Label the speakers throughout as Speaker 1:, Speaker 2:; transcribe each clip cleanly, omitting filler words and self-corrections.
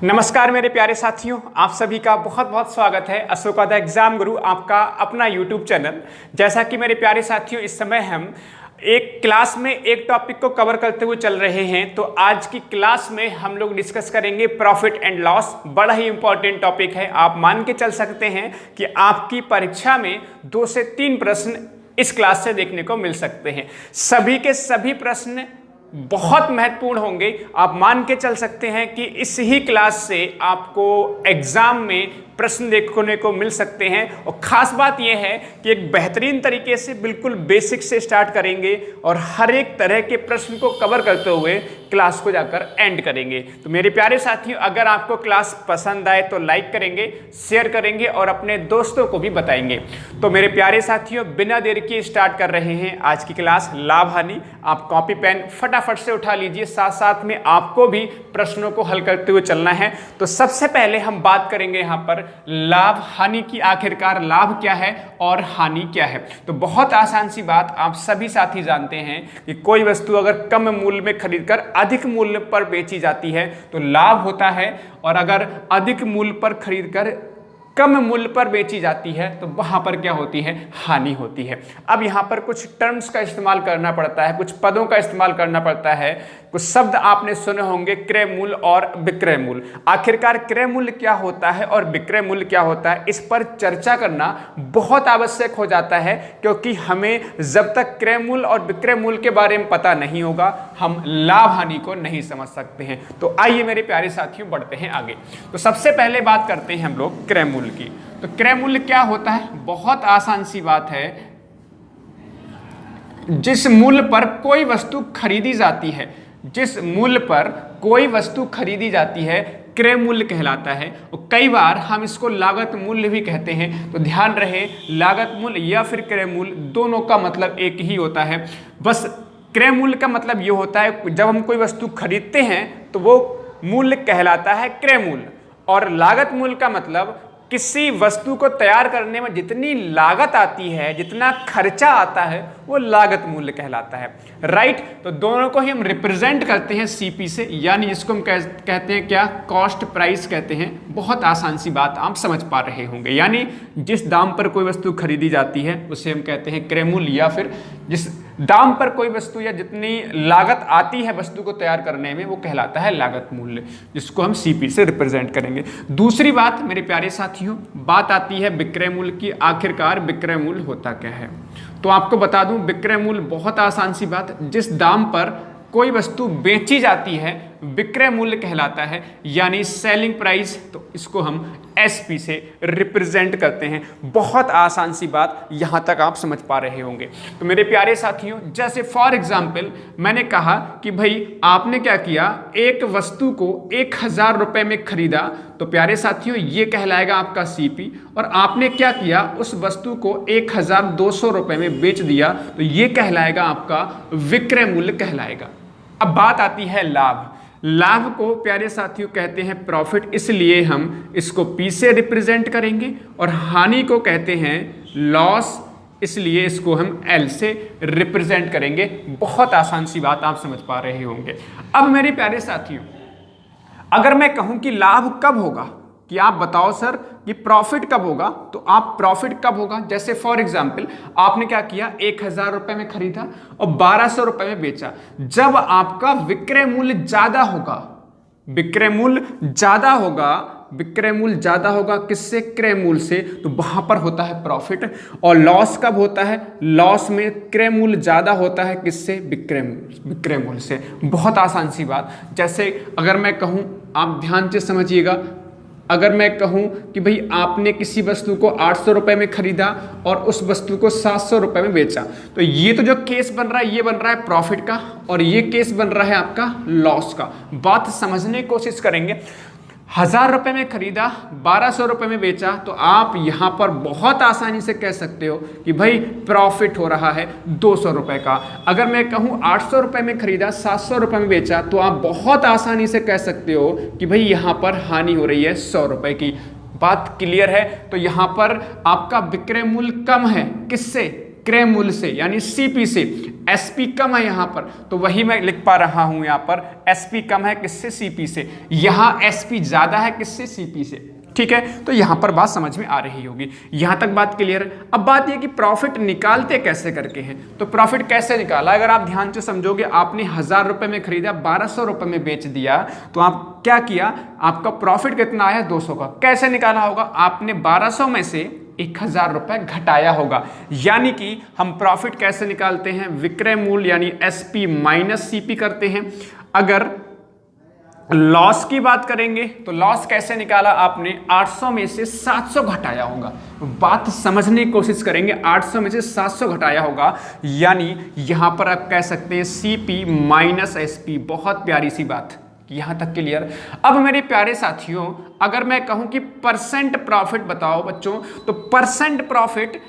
Speaker 1: नमस्कार मेरे प्यारे साथियों, आप सभी का बहुत बहुत स्वागत है अशोका द एग्जाम गुरु, आपका अपना यूट्यूब चैनल। जैसा कि मेरे प्यारे साथियों, इस समय हम एक क्लास में एक टॉपिक को कवर करते हुए चल रहे हैं। तो आज की क्लास में हम लोग डिस्कस करेंगे प्रॉफिट एंड लॉस। बड़ा ही इंपॉर्टेंट टॉपिक है। आप मान के चल सकते हैं कि आपकी परीक्षा में 2 से 3 प्रश्न इस क्लास से देखने को मिल सकते हैं। सभी के सभी प्रश्न बहुत महत्वपूर्ण होंगे। आप मान के चल सकते हैं कि इस ही क्लास से आपको एग्जाम में प्रश्न देखने को मिल सकते हैं। और खास बात यह है कि एक बेहतरीन तरीके से बिल्कुल बेसिक से स्टार्ट करेंगे और हर एक तरह के प्रश्न को कवर करते हुए क्लास को जाकर एंड करेंगे। तो मेरे प्यारे साथियों, अगर आपको क्लास पसंद आए तो लाइक करेंगे, शेयर करेंगे और अपने दोस्तों को भी बताएंगे। तो मेरे प्यारे साथियों, बिना देर किए स्टार्ट कर रहे हैं आज की क्लास लाभ हानि। आप कॉपी पेन फटाफट से उठा लीजिए, साथ साथ में आपको भी प्रश्नों को हल करते हुए चलना है। तो सबसे पहले हम बात करेंगे यहाँ पर लाभ हानि की। आखिरकार लाभ क्या है और हानि क्या है। तो बहुत आसान सी बात, आप सभी साथी जानते हैं कि कोई वस्तु अगर कम मूल्य में खरीदकर अधिक मूल्य पर बेची जाती है तो लाभ होता है, और अगर अधिक मूल्य पर खरीदकर कम मूल्य पर बेची जाती है तो वहां पर क्या होती है, हानि होती है। अब यहां पर कुछ टर्म्स का इस्तेमाल करना पड़ता है, कुछ पदों का इस्तेमाल करना पड़ता है। कुछ शब्द आपने सुने होंगे, क्रय मूल्य और विक्रय मूल्य। आखिरकार क्रय मूल्य क्या होता है और विक्रय मूल्य क्या होता है, इस पर चर्चा करना बहुत आवश्यक हो जाता है, क्योंकि हमें जब तक क्रय मूल्य और विक्रय मूल्य के बारे में पता नहीं होगा, हम लाभ हानि को नहीं समझ सकते हैं। तो आइए मेरे प्यारे साथियों, बढ़ते हैं आगे। तो सबसे पहले बात करते हैं हम लोग क्रय मूल्य की। तो क्रय मूल्य क्या होता है, बहुत आसान सी बात है। जिस मूल्य पर कोई वस्तु खरीदी जाती है, जिस मूल्य पर कोई वस्तु खरीदी जाती है, क्रय मूल्य कहलाता है। और कई बार हम इसको लागत मूल्य भी कहते हैं। तो ध्यान रहे, लागत मूल्य या फिर क्रय मूल्य, दोनों का मतलब एक ही होता है। बस क्रय मूल्य का मतलब ये होता है, जब हम कोई वस्तु खरीदते हैं तो वो मूल्य कहलाता है क्रय मूल्य, और लागत मूल्य का मतलब किसी वस्तु को तैयार करने में जितनी लागत आती है, जितना खर्चा आता है, वो लागत मूल्य कहलाता है। राइट। तो दोनों को ही हम रिप्रेजेंट करते हैं सीपी से, यानी जिसको हम कहते हैं क्या, कॉस्ट प्राइस कहते हैं। बहुत आसान सी बात आप समझ पा रहे होंगे। यानी जिस दाम पर कोई वस्तु खरीदी जाती है उसे हम कहते हैं क्रय मूल्य, या फिर जिस दाम पर कोई वस्तु या जितनी लागत आती है वस्तु को तैयार करने में, वो कहलाता है लागत मूल्य, जिसको हम सीपी से रिप्रेजेंट करेंगे। दूसरी बात मेरे प्यारे साथियों, बात आती है विक्रय मूल्य की। आखिरकार विक्रय मूल्य होता क्या है, तो आपको बता दूं, विक्रय मूल्य बहुत आसान सी बात, जिस दाम पर कोई वस्तु बेची जाती है विक्रय मूल्य कहलाता है, यानी सेलिंग प्राइस। तो इसको हम एसपी से रिप्रेजेंट करते हैं। बहुत आसान सी बात, यहां तक आप समझ पा रहे होंगे। तो मेरे प्यारे साथियों, जैसे फॉर एग्जांपल मैंने कहा कि भाई आपने क्या किया, एक वस्तु को 1000 रुपए में खरीदा, तो प्यारे साथियों ये कहलाएगा आपका सीपी। और आपने क्या किया, उस वस्तु को 1200 रुपए में बेच दिया, तो ये कहलाएगा आपका विक्रय मूल्य कहलाएगा। अब बात आती है लाभ। लाभ को प्यारे साथियों कहते हैं प्रॉफिट, इसलिए हम इसको पी से रिप्रेजेंट करेंगे। और हानि को कहते हैं लॉस, इसलिए इसको हम एल से रिप्रेजेंट करेंगे। बहुत आसान सी बात आप समझ पा रहे होंगे। अब मेरे प्यारे साथियों, अगर मैं कहूं कि लाभ कब होगा, कि आप बताओ सर कि प्रॉफिट कब होगा, तो आप प्रॉफिट कब होगा, जैसे फॉर एग्जांपल आपने क्या किया, 1000 रुपए में खरीदा और 1200 रुपए में बेचा। जब आपका विक्रय मूल्य ज्यादा होगा, विक्रय मूल्य ज्यादा होगा, विक्रय मूल्य ज्यादा होगा किससे, क्रय मूल्य से, तो वहां पर होता है प्रॉफिट। और लॉस कब होता है, लॉस में क्रय मूल्य ज्यादा होता है किससे, विक्रय मूल्य से। बहुत आसान सी बात। जैसे अगर मैं कहूं, आप ध्यान से समझिएगा, अगर मैं कहूं कि भाई आपने किसी वस्तु को 800 रुपए में खरीदा और उस वस्तु को 700 रुपए में बेचा, तो ये तो जो केस बन रहा है, ये बन रहा है प्रॉफिट का, और ये केस बन रहा है आपका लॉस का। बात समझने की कोशिश करेंगे। 1000 रुपए में खरीदा, 1200 रुपए में बेचा, तो आप यहां पर बहुत आसानी से कह सकते हो कि भाई प्रॉफिट हो रहा है 200 रुपए का। अगर मैं कहूं 800 रुपए में खरीदा, 700 रुपए में बेचा, तो आप बहुत आसानी से कह सकते हो कि भाई यहां पर हानि हो रही है 100 रुपए की। बात क्लियर है। तो यहां पर आपका विक्रय मूल्य कम है किससे, क्रय मूल्य से यानी सीपी से। एसपी कम है यहां पर, तो वही मैं लिख पा रहा हूं यहां पर एसपी कम है किससे, सीपी से। यहां एसपी ज्यादा है किससे, सीपी से। ठीक है, तो यहां पर बात समझ में आ रही होगी। यहां तक बात क्लियर है। अब बात यह कि प्रॉफिट निकालते कैसे करके हैं, तो प्रॉफिट कैसे निकाला, अगर आप ध्यान से समझोगे, आपने 1000 रुपए में खरीदा, 1200 रुपए में बेच दिया, तो आप क्या किया, आपका प्रॉफिट कितना आया, 200 का। कैसे निकाला होगा, आपने 1200 में से 1000 रुपए घटाया होगा। यानी कि हम प्रॉफिट कैसे निकालते हैं, विक्रय मूल्य यानी एसपी माइनस सीपी करते हैं। अगर लॉस की बात करेंगे तो लॉस कैसे निकाला आपने, 800 में से 700 घटाया होगा। बात समझने की कोशिश करेंगे, 800 में से 700 घटाया होगा, यानी यहां पर आप कह सकते हैं सीपी माइनस एसपी। बहुत प्यारी सी बात, यहां तक क्लियर। अब मेरे प्यारे साथियों, अगर मैं कहूं कि परसेंट प्रॉफिट बताओ बच्चों, तो परसेंट प्रॉफिट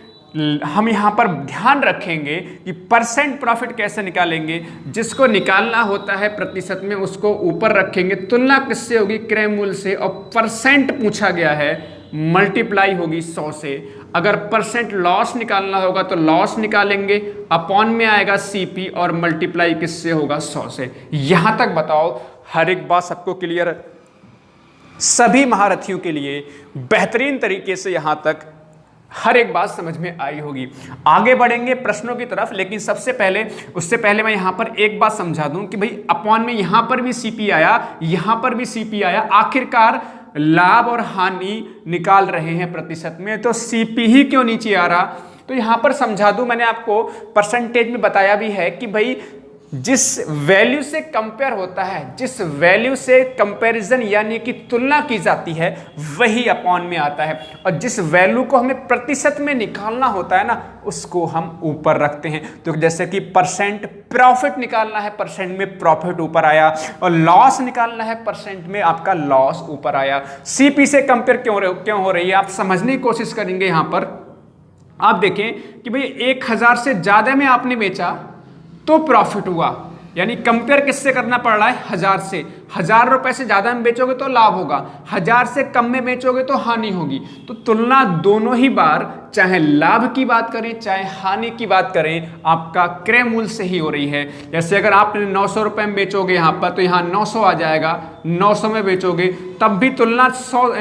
Speaker 1: हम यहां पर ध्यान रखेंगे कि परसेंट प्रॉफिट कैसे निकालेंगे। जिसको निकालना होता है प्रतिशत में, उसको ऊपर रखेंगे, तुलना किससे होगी, क्रय मूल्य से, और परसेंट पूछा गया है, मल्टीप्लाई होगी 100 से। अगर परसेंट लॉस निकालना होगा तो लॉस निकालेंगे, अपॉन में आएगा सीपी, और मल्टीप्लाई किससे होगा, 100 से। यहां तक बताओ हर एक बात सबको क्लियर है, सभी महारथियों के लिए बेहतरीन तरीके से यहां तक हर एक बात समझ में आई होगी। आगे बढ़ेंगे प्रश्नों की तरफ, लेकिन सबसे पहले, उससे पहले मैं यहां पर एक बात समझा दूं कि भाई अपॉन में यहां पर भी सीपी आया, यहां पर भी सीपी आया, आखिरकार लाभ और हानि निकाल रहे हैं प्रतिशत में, तो सीपी ही क्यों नीचे आ रहा। तो यहां पर समझा दूं, मैंने आपको परसेंटेज में बताया भी है कि भाई जिस वैल्यू से कंपेयर होता है, जिस वैल्यू से कंपैरिजन यानी कि तुलना की जाती है, वही अपॉन में आता है, और जिस वैल्यू को हमें प्रतिशत में निकालना होता है ना, उसको हम ऊपर रखते हैं। तो जैसे कि परसेंट प्रॉफिट निकालना है, परसेंट में प्रॉफिट ऊपर आया, और लॉस निकालना है, परसेंट में आपका लॉस ऊपर आया। सीपी से कंपेयर क्यों हो रही है, आप समझने की कोशिश करेंगे। यहां पर आप देखें कि भाई 1000 से ज्यादा में आपने बेचा तो प्रॉफिट हुआ, यानी कंपेयर किससे करना पड़ रहा है, 1000 से। 1000 रुपए से ज्यादा में बेचोगे तो लाभ होगा, 1000 से कम में बेचोगे तो हानि होगी। तो तुलना दोनों ही बार, चाहे लाभ की बात करें चाहे हानि की बात करें, आपका क्रय मूल्य से ही हो रही है। जैसे अगर आप 900 रुपए में बेचोगे यहां पर, तो यहां 900 आ जाएगा, 900 में बेचोगे तब भी तुलना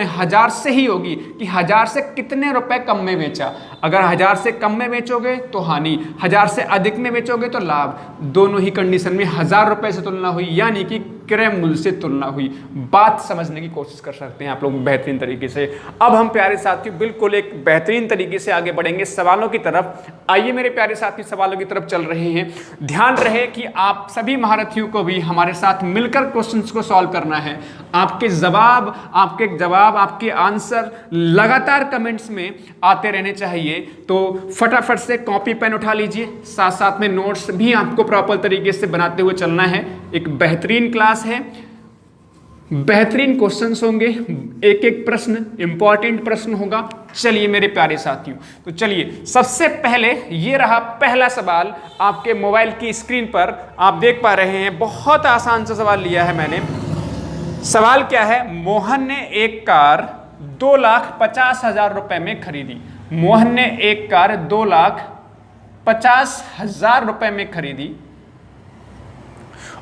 Speaker 1: 1000 से ही होगी कि 1000 से कितने रुपए कम में बेचा। अगर 1000 से कम में बेचोगे तो हानि, 1000 से अधिक में बेचोगे तो लाभ। दोनों ही कंडीशन में 1000 रुपए से तुलना हुई, यानी कि क्रय मूल्य से तुलना हुई। बात समझने की कोशिश कर सकते हैं आप लोग बेहतरीन तरीके से। अब हम प्यारे साथियों बिल्कुल एक बेहतरीन तरीके से आगे बढ़ेंगे सवालों की तरफ। आइए मेरे प्यारे साथी, सवालों की तरफ चल रहे हैं। ध्यान रहे कि आप सभी महारथियों को भी हमारे साथ मिलकर क्वेश्चंस को सॉल्व करना है। आपके जवाब, आपके आंसर लगातार कमेंट्स में आते रहने चाहिए। तो फटाफट से कॉपी पेन उठा लीजिए, साथ साथ में नोट्स भी आपको प्रॉपर तरीके से बनाते हुए चलना है। एक बेहतरीन क्लास है, बेहतरीन क्वेश्चंस होंगे, एक एक प्रश्न इंपॉर्टेंट प्रश्न होगा। चलिए मेरे प्यारे साथियों, तो चलिए सबसे पहले ये रहा पहला सवाल आपके मोबाइल की स्क्रीन पर आप देख पा रहे हैं। बहुत आसान सा सवाल लिया है मैंने। सवाल क्या है, मोहन ने एक कार 2,50,000 रुपए में खरीदी। मोहन ने एक कार 2,50,000 रुपए में खरीदी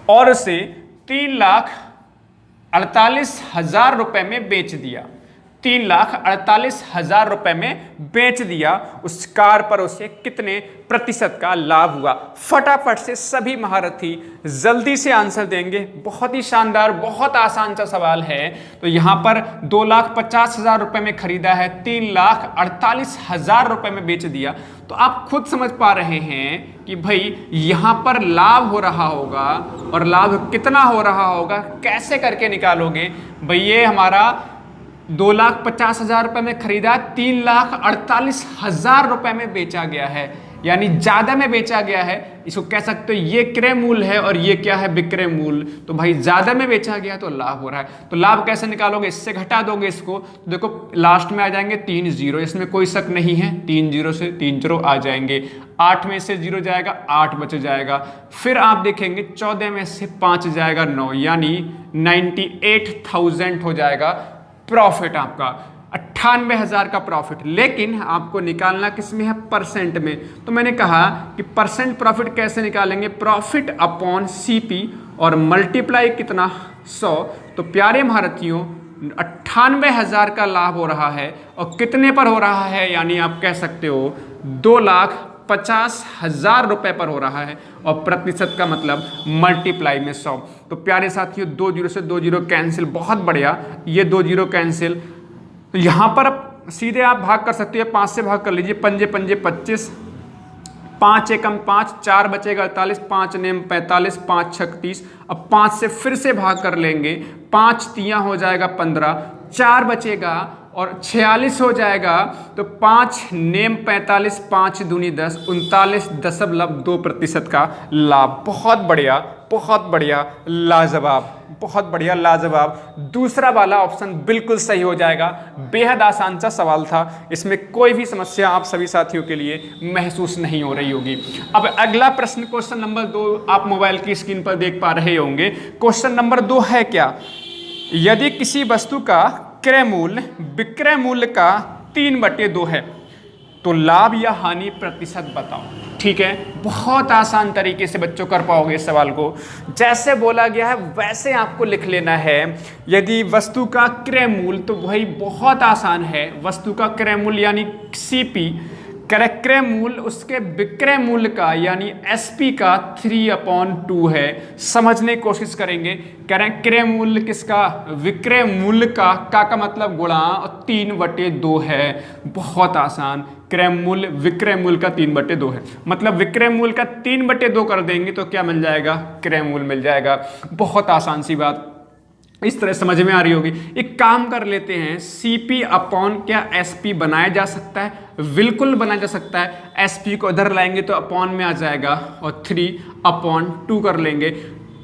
Speaker 1: और उसे 3,48,000 रुपए में बेच दिया। 3,48,000 रुपए में बेच दिया। उस कार पर उसे कितने प्रतिशत का लाभ हुआ। फटाफट से सभी महारथी जल्दी से आंसर देंगे। बहुत ही शानदार, बहुत आसान सा सवाल है। तो यहां पर 2,50,000 रुपए में खरीदा है, 3,48,000 रुपए में बेच दिया। तो आप खुद समझ पा रहे हैं कि भाई यहां पर लाभ हो रहा होगा, और लाभ कितना हो रहा होगा, कैसे करके निकालोगे भाई। ये हमारा 2,50,000 रुपए में खरीदा, 3,48,000 रुपए में बेचा गया है, यानी ज्यादा में बेचा गया है। इसको कह सकते हो ये क्रय मूल्य है और ये क्या है, विक्रय मूल्य। तो भाई ज्यादा में बेचा गया तो लाभ हो रहा है। तो लाभ कैसे निकालोगे, इससे घटा दोगे इसको, तो देखो लास्ट में आ जाएंगे 3 जीरो, इसमें कोई शक नहीं है। 3 जीरो से 3 जीरो आ जाएंगे, 8 में से 0 जाएगा, 8 बच जाएगा। फिर आप देखेंगे 14 में से 5 जाएगा 9, यानी 98,000 हो जाएगा प्रॉफिट आपका। 98,000 का प्रॉफिट, लेकिन आपको निकालना किस में है, परसेंट में। तो मैंने कहा कि परसेंट प्रॉफिट कैसे निकालेंगे, प्रॉफिट अपॉन सीपी और मल्टीप्लाई कितना, 100। तो प्यारे भारतीयों 98,000 का लाभ हो रहा है और कितने पर हो रहा है, यानी आप कह सकते हो 2,50,000 रुपए पर हो रहा है, और प्रतिशत का मतलब मल्टीप्लाई में 100। तो प्यारे साथियों 2 जीरो से 2 जीरो कैंसिल, बहुत बढ़िया, ये 2 जीरो कैंसिल। तो यहाँ पर सीधे आप भाग कर सकते हो, 5 से भाग कर लीजिए, पंजे पंजे 25, 5 एकम 5, 4 बचेगा 48, 5 नेम 45, 5 छक 30। अब 5 से फिर से भाग कर लेंगे, 5 तियां हो जाएगा 15, 4 बचेगा और 46 हो जाएगा। तो 5 नेम 45, 5 दूनी 10, 39.2% का लाभ। बहुत बढ़िया, बहुत बढ़िया, लाजवाब, बहुत बढ़िया, लाजवाब। दूसरा वाला ऑप्शन बिल्कुल सही हो जाएगा। बेहद आसान सा सवाल था, इसमें कोई भी समस्या आप सभी साथियों के लिए महसूस नहीं हो रही होगी। अब अगला प्रश्न, क्वेश्चन नंबर 2 आप मोबाइल की स्क्रीन पर देख पा रहे होंगे। क्वेश्चन नंबर 2 है क्या, यदि किसी वस्तु का क्रय मूल्य विक्रय मूल्य का 3/2 है तो लाभ या हानि प्रतिशत बताओ। ठीक है, बहुत आसान तरीके से बच्चों कर पाओगे इस सवाल को। जैसे बोला गया है वैसे आपको लिख लेना है। यदि वस्तु का क्रय मूल्य, तो वही बहुत आसान है, वस्तु का क्रय मूल्य यानी सीपी, क्रय मूल्य उसके विक्रय मूल्य का यानी एसपी का 3/2 है। समझने की कोशिश करेंगे। क्रय मूल्य किसका, विक्रय मूल्य का मतलब गुणा और 3/2 है। बहुत आसान, क्रय मूल्य विक्रय मूल्य का 3/2 है, मतलब विक्रय मूल्य का 3/2 कर देंगे तो क्या मिल जाएगा, क्रय मूल्य मिल जाएगा। बहुत आसान सी बात, इस तरह समझ में आ रही होगी। एक काम कर लेते हैं, सीपी अपॉन क्या एसपी बनाया जा सकता है, बिल्कुल बनाया जा सकता है। एसपी को इधर लाएंगे तो अपॉन में आ जाएगा और 3/2 कर लेंगे।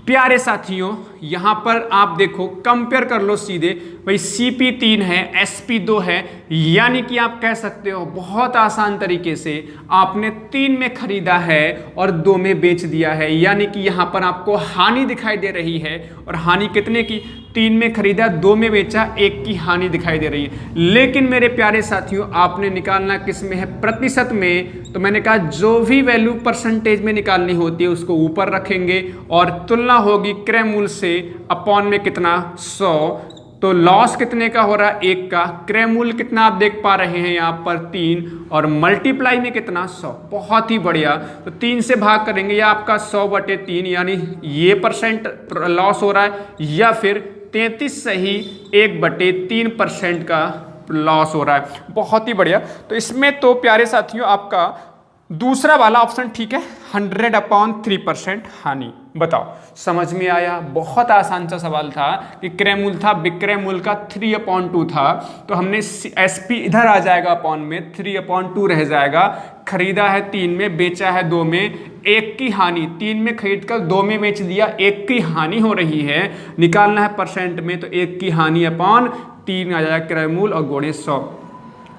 Speaker 1: प्यारे साथियों यहाँ पर आप देखो, कंपेयर कर लो सीधे, भाई सीपी 3 है, एसपी 2 है, यानी कि आप कह सकते हो बहुत आसान तरीके से आपने 3 में खरीदा है और 2 में बेच दिया है, यानी कि यहाँ पर आपको हानि दिखाई दे रही है। और हानि कितने की, 3 में खरीदा 2 में बेचा, 1 की हानि दिखाई दे रही है। लेकिन मेरे प्यारे साथियों आपने निकालना किस में है, प्रतिशत में। तो मैंने कहा जो भी वैल्यू परसेंटेज में निकालनी होती है उसको ऊपर रखेंगे और तुलना होगी क्रय मूल्य से, अपॉन में कितना 100। तो लॉस कितने का हो रहा है, 1 का। क्रय मूल्य कितना आप देख पा रहे हैं यहाँ पर 3, और मल्टीप्लाई में कितना 100। बहुत ही बढ़िया। तो 3 से भाग करेंगे, या आपका 100/3, यानी ये परसेंट लॉस हो रहा है, या फिर 33 सही 1/3% का लॉस हो रहा है। बहुत ही बढ़िया। तो इसमें तो प्यारे साथियों आपका दूसरा वाला ऑप्शन ठीक है, 100/3% हानि। बताओ समझ में आया। बहुत आसान सा सवाल था कि क्रय मूल्य था, विक्रय मूल्य का 3/2 था, तो हमने एसपी इधर आ जाएगा अपॉन में, 3/2 रह जाएगा। खरीदा है 3 में, बेचा है 2 में, 1 की हानि। 3 में खरीद कर 2 में बेच दिया, 1 की हानि हो रही है। निकालना है परसेंट में, तो 1 की हानि अपॉन 3 आ जाएगा क्रय मूल्य और गुणे 100।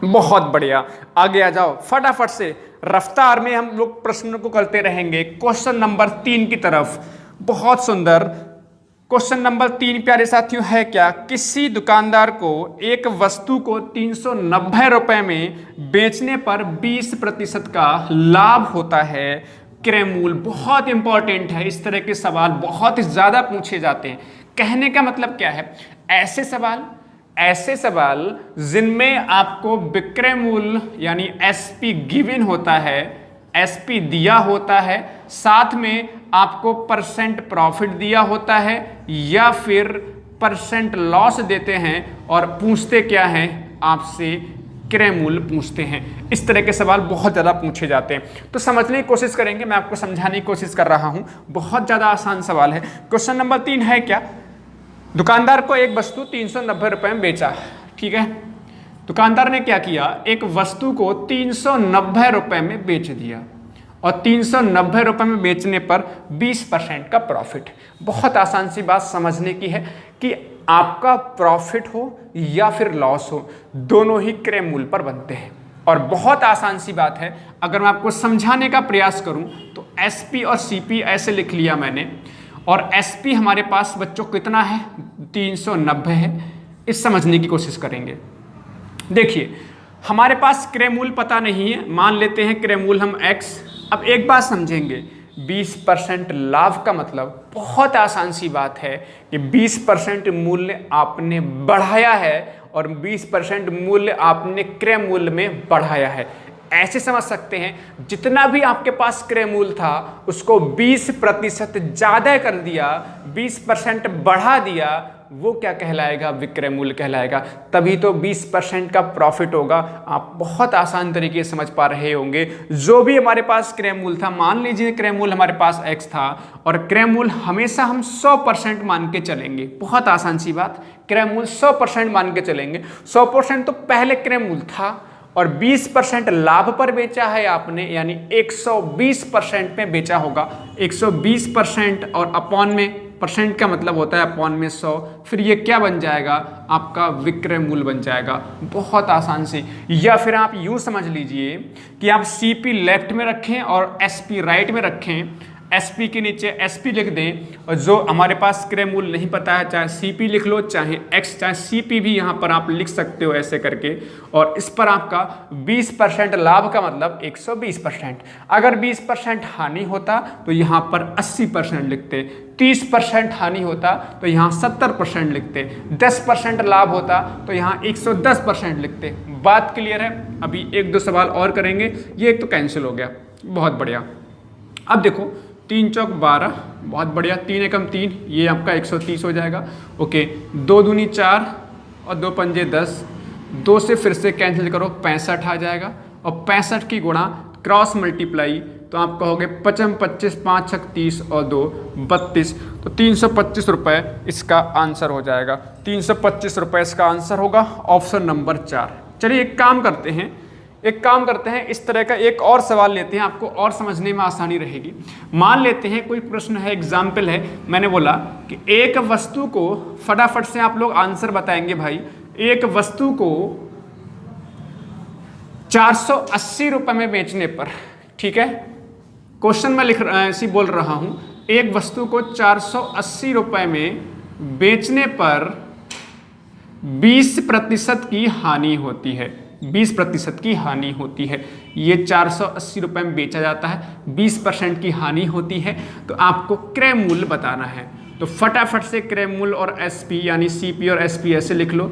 Speaker 1: बहुत बढ़िया, आगे आ जाओ फटाफट से। रफ्तार में हम लोग प्रश्नों को करते रहेंगे। क्वेश्चन नंबर 3 की तरफ। बहुत सुंदर क्वेश्चन नंबर 3 प्यारे साथियों है क्या, किसी दुकानदार को एक वस्तु को 390 रुपए में बेचने पर 20% का लाभ होता है। क्रय मूल्य बहुत इंपॉर्टेंट है। इस तरह के सवाल बहुत ही ज्यादा पूछे जाते हैं। कहने का मतलब क्या है, ऐसे सवाल जिनमें आपको विक्रय मूल्य यानी एसपी गिवन होता है, एसपी दिया होता है, साथ में आपको परसेंट प्रॉफिट दिया होता है, या फिर परसेंट लॉस देते हैं और पूछते क्या है आपसे, क्रय मूल्य पूछते हैं। इस तरह के सवाल बहुत ज़्यादा पूछे जाते हैं। तो समझने की कोशिश करेंगे, मैं आपको समझाने की कोशिश कर रहा हूं। बहुत ज़्यादा आसान सवाल है। क्वेश्चन नंबर 3 है क्या, दुकानदार को एक वस्तु 390 रुपए में बेचा। ठीक है, दुकानदार ने क्या किया, एक वस्तु को 390 रुपए में बेच दिया और 390 रुपए में बेचने पर 20% का प्रॉफिट। बहुत आसान सी बात समझने की है कि आपका प्रॉफिट हो या फिर लॉस हो, दोनों ही क्रय मूल्य पर बनते हैं। और बहुत आसान सी बात है, अगर मैं आपको समझाने का प्रयास करूं तो एसपी और सीपी ऐसे लिख लिया मैंने, और एसपी हमारे पास बच्चों कितना है, 390 है। इस समझने की कोशिश करेंगे। देखिए हमारे पास क्रय मूल्य पता नहीं है, मान लेते हैं क्रय मूल्य हम x। अब एक बात समझेंगे, 20% लाभ का मतलब बहुत आसान सी बात है कि 20% मूल्य आपने बढ़ाया है और 20% मूल्य आपने क्रय मूल्य में बढ़ाया है। ऐसे समझ सकते हैं जितना भी आपके पास क्रय मूल्य था उसको 20% ज्यादा कर दिया, 20% बढ़ा दिया, वो क्या कहलाएगा? विक्रय मूल्य कहलाएगा। तभी तो 20% का प्रॉफिट होगा। आप बहुत आसान तरीके से समझ पा रहे होंगे। जो भी हमारे पास क्रय मूल्य था, मान लीजिए क्रय मूल्य हमारे पास x था और क्रय मूल्य हमेशा हम 100% मान के चलेंगे। बहुत आसान सी बात, क्रय मूल्य 100% मान के चलेंगे। 100% तो पहले क्रय मूल्य था और 20% लाभ पर बेचा है आपने, यानी 120% में बेचा होगा। 120% और अपॉन में, परसेंट का मतलब होता है अपॉन में 100, फिर ये क्या बन जाएगा? आपका विक्रय मूल्य बन जाएगा। बहुत आसान से। या फिर आप यूं समझ लीजिए कि आप CP लेफ्ट में रखें और SP राइट में रखें, SP के नीचे SP लिख दें और जो हमारे पास क्रय मूल्य नहीं पता है, चाहे CP लिख लो, चाहे X, चाहे CP भी यहाँ पर आप लिख सकते हो ऐसे करके। और इस पर आपका 20% लाभ का मतलब 120%। अगर 20% हानि होता तो यहाँ पर 80% लिखते, 30% हानि होता तो यहाँ 70% लिखते, 10% लाभ होता तो यहाँ 110% लिखते। बात क्लियर है? अभी एक दो सवाल और करेंगे, ये एक तो कैंसिल हो गया, बहुत बढ़िया। अब देखो 3 चौक 12, बहुत बढ़िया। 3 एकम 3, ये आपका 130 हो जाएगा। ओके, 2 दूनी 4 और 2 पंजे 10, 2 से फिर से कैंसिल करो, 65 आ जाएगा। और 65 की गुणा क्रॉस मल्टीप्लाई तो आप कहोगे 55 25 5 छक 30 और 2 32, तो 325 रुपये इसका आंसर हो जाएगा। 325 रुपये इसका आंसर होगा, ऑप्शन नंबर 4। चलिए एक काम करते हैं, इस तरह का एक और सवाल लेते हैं, आपको और समझने में आसानी रहेगी। मान लेते हैं कोई प्रश्न है, एग्जाम्पल है, मैंने बोला कि एक वस्तु को, फटाफट से आप लोग आंसर बताएंगे भाई, एक वस्तु को 480 रुपये में बेचने पर, ठीक है, क्वेश्चन में ऐसी बोल रहा हूं, एक वस्तु को 480 रुपये में बेचने पर 20% की हानि होती है। 20% की हानि होती है। ये 480 रुपये में बेचा जाता है, 20% की हानि होती है, तो आपको क्रय मूल्य बताना है। तो फटाफट से क्रय मूल्य और SP यानी CP और SP ऐसे लिख लो।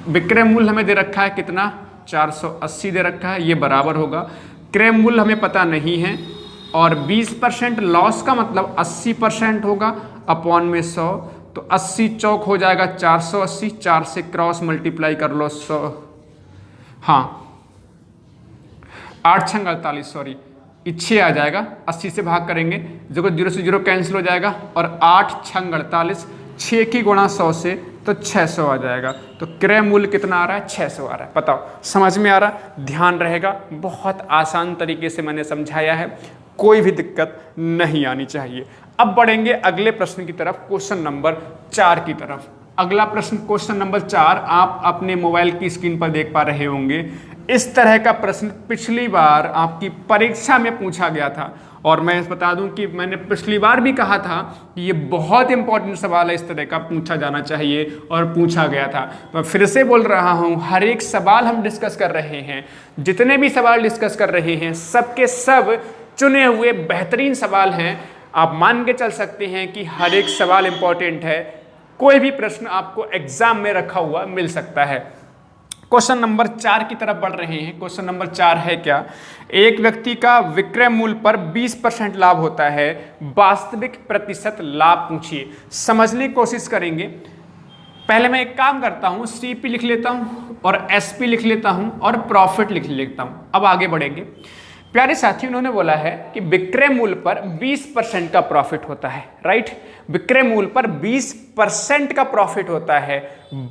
Speaker 1: विक्रय मूल्य हमें दे रखा है कितना? 480 दे रखा है, ये बराबर होगा। क्रय मूल्य हमें पता नहीं है और 20% लॉस का मतलब 80% होगा, अपॉन में 100, तो 80 चौक हो जाएगा 480, 4 से क्रॉस मल्टीप्लाई कर लो 100, हाँ 8 छंग 48, सॉरी 6 आ जाएगा, 80 से भाग करेंगे, जो 0 से 0 कैंसिल हो जाएगा और 8 छंग 48, 6 की गुणा 100 से तो 600 आ जाएगा। तो क्रय मूल्य कितना आ रहा है? 600 आ रहा है। बताओ, समझ में आ रहा? ध्यान रहेगा, बहुत आसान तरीके से मैंने समझाया है, कोई भी दिक्कत नहीं आनी चाहिए। अब बढ़ेंगे अगले प्रश्न की तरफ, क्वेश्चन नंबर 4 की तरफ। अगला प्रश्न क्वेश्चन नंबर 4 आप अपने मोबाइल की स्क्रीन पर देख पा रहे होंगे। इस तरह का प्रश्न पिछली बार आपकी परीक्षा में पूछा गया था और मैं बता दूं कि मैंने पिछली बार भी कहा था कि ये बहुत इंपॉर्टेंट सवाल है, इस तरह का पूछा जाना चाहिए और पूछा गया था। तो फिर से बोल रहा हूं, हर एक सवाल हम डिस्कस कर रहे हैं, जितने भी सवाल डिस्कस कर रहे हैं सबके सब चुने हुए बेहतरीन सवाल हैं। आप मान के चल सकते हैं कि हर एक सवाल इंपॉर्टेंट है, कोई भी प्रश्न आपको एग्जाम में रखा हुआ मिल सकता है। क्वेश्चन नंबर 4 की तरफ बढ़ रहे हैं। क्वेश्चन नंबर 4 है क्या? एक व्यक्ति का विक्रय मूल्य पर 20% लाभ होता है, वास्तविक प्रतिशत लाभ पूछिए। समझने की कोशिश करेंगे। पहले मैं एक काम करता हूं, CP लिख लेता हूं और SP लिख लेता हूं और प्रॉफिट लिख लेता हूं। अब आगे बढ़ेंगे। प्यारे साथी, उन्होंने बोला है कि विक्रय मूल्य पर 20% का प्रॉफिट होता है, राइट? विक्रय मूल्य पर 20% का प्रॉफिट होता है,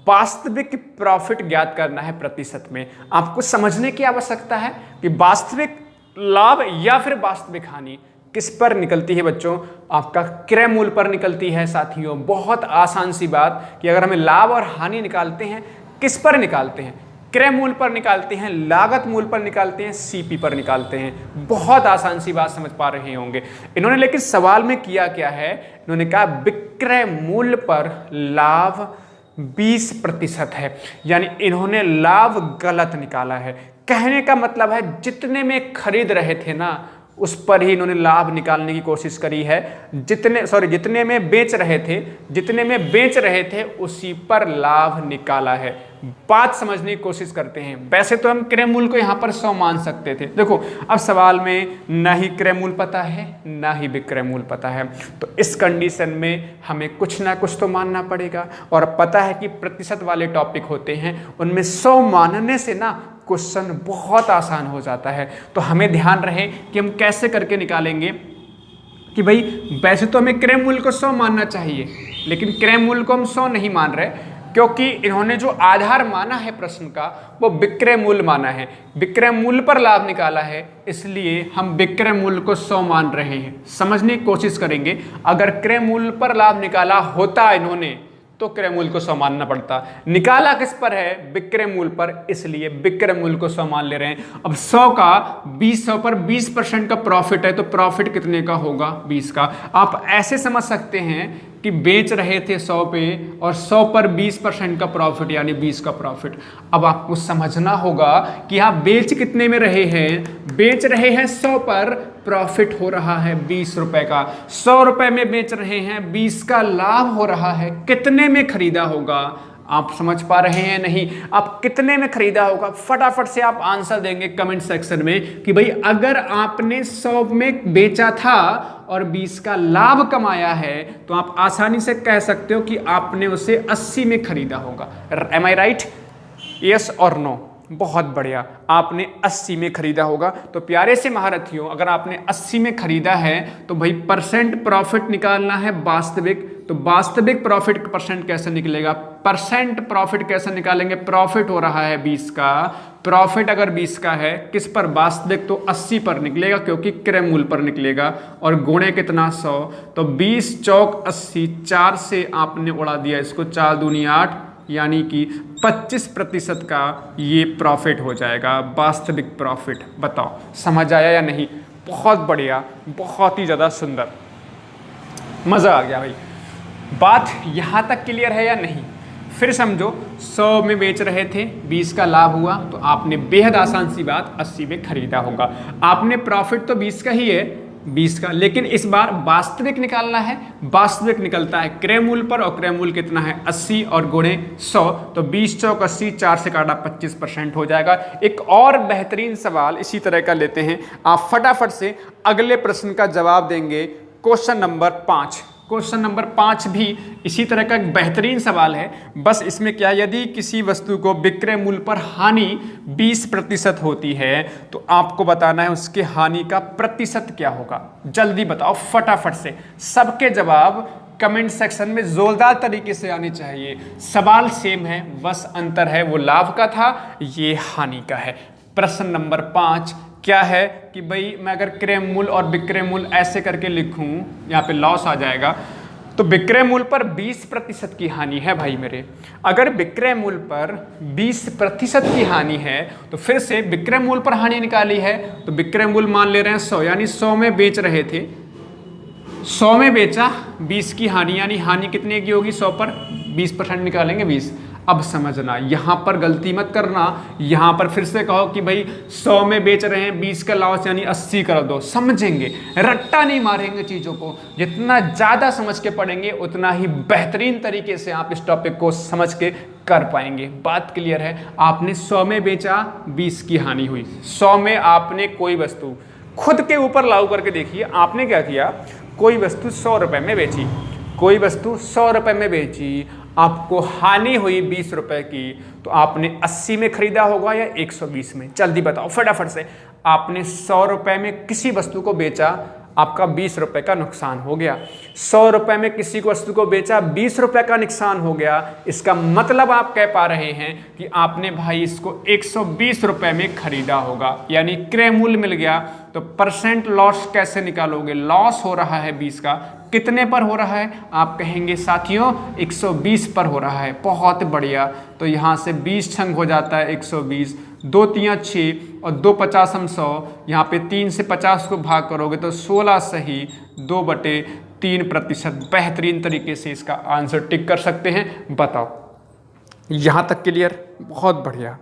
Speaker 1: वास्तविक प्रॉफिट ज्ञात करना है प्रतिशत में। आपको समझने की आवश्यकता है कि वास्तविक लाभ या फिर वास्तविक हानि किस पर निकलती है बच्चों? आपका क्रय मूल्य पर निकलती है साथियों। बहुत आसान सी बात कि अगर हमें लाभ और हानि निकालते हैं, किस पर निकालते हैं? क्रय मूल्य पर निकालते हैं, लागत मूल्य पर निकालते हैं, CP पर निकालते हैं। बहुत आसान सी बात समझ पा रहे होंगे। इन्होंने लेकिन सवाल में किया क्या है? इन्होंने कहा विक्रय मूल्य पर लाभ 20% है, यानी इन्होंने लाभ गलत निकाला है। कहने का मतलब है जितने में खरीद रहे थे ना उस पर ही इन्होंने लाभ निकालने की कोशिश करी है। जितने में बेच रहे थे उसी पर लाभ निकाला है। बात समझने की कोशिश करते हैं। वैसे तो हम क्रय मूल्य को यहाँ पर 100 मान सकते थे। देखो अब सवाल में ना ही क्रय मूल्य पता है ना ही विक्रय मूल्य पता है, तो इस कंडीशन में हमें कुछ ना कुछ तो मानना पड़ेगा। और पता है कि प्रतिशत वाले टॉपिक होते हैं उनमें 100 मानने से ना क्वेश्चन बहुत आसान हो जाता है। तो हमें ध्यान रहे कि हम कैसे करके निकालेंगे कि भाई वैसे तो हमें क्रय मूल्य को 100 मानना चाहिए, लेकिन क्रय मूल्य को हम 100 नहीं मान रहे, क्योंकि इन्होंने जो आधार माना है प्रश्न का वो विक्रय मूल्य माना है, विक्रय मूल्य पर लाभ निकाला है, इसलिए हम विक्रय मूल्य को 100 मान रहे हैं। समझने की कोशिश करेंगे, अगर क्रय मूल्य पर लाभ निकाला होता इन्होंने तो क्रय मूल्य को 100 मानना पड़ता। निकाला किस पर है? विक्रय मूल्य पर, इसलिए विक्रय मूल्य को 100 मान ले रहे हैं। अब 100 पर 20% का प्रॉफिट है, तो प्रॉफिट कितने का होगा? 20 का। आप ऐसे समझ सकते हैं कि बेच रहे थे 100 पे और 100 पर 20% का प्रॉफिट यानी 20 का प्रॉफिट। अब आपको समझना होगा कि आप बेच कितने में रहे हैं? बेच रहे हैं 100 पर, प्रॉफिट हो रहा है 20 रुपए का। 100 रुपए में बेच रहे हैं, 20 का लाभ हो रहा है। कितने में खरीदा होगा? आप समझ पा रहे हैं नहीं? आप कितने में खरीदा होगा? फटाफट से आप आंसर देंगे कमेंट सेक्शन में कि भाई अगर आपने 100 में बेचा था और 20 का लाभ कमाया है तो आप आसानी से कह सकते हो कि आपने उसे 80 में खरीदा होगा। एम आई राइट? यस और नो? बहुत बढ़िया, आपने 80 में खरीदा होगा। तो प्यारे से महारथियों, अगर आपने 80 में खरीदा है तो भाई परसेंट प्रॉफिट निकालना है वास्तविक। तो वास्तविक प्रॉफिट परसेंट कैसे निकलेगा? परसेंट प्रॉफिट कैसे निकालेंगे? प्रॉफिट हो रहा है 20 का, प्रॉफिट अगर 20 का है किस पर? वास्तविक, तो 80 पर निकलेगा क्योंकि क्रय मूल्य पर निकलेगा। और गुणे कितना? 100। तो 20 चौक 80, 4 से आपने उड़ा दिया इसको, 4 दूनी 8, यानी कि 25% का ये प्रॉफिट हो जाएगा, वास्तविक प्रॉफिट। बताओ समझ आया या नहीं? बहुत बढ़िया, बहुत ही ज़्यादा सुंदर, मज़ा आ गया भाई। बात यहाँ तक क्लियर है या नहीं? फिर समझो 100 में बेच रहे थे, 20 का लाभ हुआ, तो आपने बेहद आसान सी बात 80 में खरीदा होगा। आपने प्रॉफिट तो 20 का ही है, 20 का, लेकिन इस बार वास्तविक निकालना है। वास्तविक निकलता है क्रय मूल्य पर, और क्रय मूल्य कितना है? 80 और गुणे 100, तो 20 चौक 80, 4 से काटा 25% हो जाएगा। एक और बेहतरीन सवाल इसी तरह का लेते हैं, आप फटाफट से अगले प्रश्न का जवाब देंगे। Question number 5। क्वेश्चन नंबर 5 भी इसी तरह का एक बेहतरीन सवाल है। बस इसमें क्या, यदि किसी वस्तु को विक्रय मूल्य पर हानि 20% होती है तो आपको बताना है उसके हानि का प्रतिशत क्या होगा। जल्दी बताओ फटाफट से। सबके जवाब कमेंट सेक्शन में जोरदार तरीके से आने चाहिए। सवाल सेम है, बस अंतर है वो लाभ का था, ये हानि का है। प्रश्न नंबर 5 क्या है कि भाई मैं अगर क्रय मूल्य और विक्रय मूल्य ऐसे करके लिखूं, यहाँ पे लॉस आ जाएगा, तो विक्रय मूल्य पर 20% की हानि है भाई मेरे। अगर विक्रय मूल्य पर 20% की हानि है तो फिर से विक्रय मूल्य पर हानि निकाली है, तो विक्रय मूल्य मान ले रहे हैं 100, यानी 100 में बेच रहे थे, 100 में बेचा, 20 की हानि, यानी हानि कितने की होगी? 100 पर 20% निकालेंगे 20। अब समझना, यहाँ पर गलती मत करना, यहाँ पर फिर से कहो कि भाई 100 में बेच रहे हैं, 20 का लॉस यानी 80 कर दो। समझेंगे, रट्टा नहीं मारेंगे चीज़ों को। जितना ज़्यादा समझ के पढ़ेंगे उतना ही बेहतरीन तरीके से आप इस टॉपिक को समझ के कर पाएंगे। बात क्लियर है? आपने 100 में बेचा, 20 की हानि हुई। 100 में आपने कोई वस्तु खुद के ऊपर लागू करके देखिए, आपने क्या किया, कोई वस्तु 100 रुपये में बेची, कोई वस्तु 100 रुपये में बेची, आपको हानि हुई 20 रुपए की, तो आपने 80 में खरीदा होगा या 120 में? जल्दी बताओ फटाफट से। आपने 100 रुपए में किसी वस्तु को बेचा, आपका 20 रुपए का नुकसान हो गया। 100 रुपए में किसी को वस्तु को बेचा, 20 रुपए का नुकसान हो गया। इसका मतलब आप कह पा रहे हैं कि आपने भाई इसको 120 रुपए में खरीदा होगा, यानी क्रय मूल्य मिल गया। तो परसेंट लॉस कैसे निकालोगे? लॉस हो रहा है 20 का, कितने पर हो रहा है? आप कहेंगे साथियों 120 पर हो रहा है। बहुत बढ़िया, तो यहाँ से 20 छंग हो जाता है 120, 2 तियां 6 और 2 50 हम 100, यहाँ पे 3 से 50 को भाग करोगे तो 16 सही, 2/3%। बेहतरीन तरीके से इसका आंसर टिक कर सकते हैं। बताओ यहाँ तक क्लियर? बहुत बढ़िया,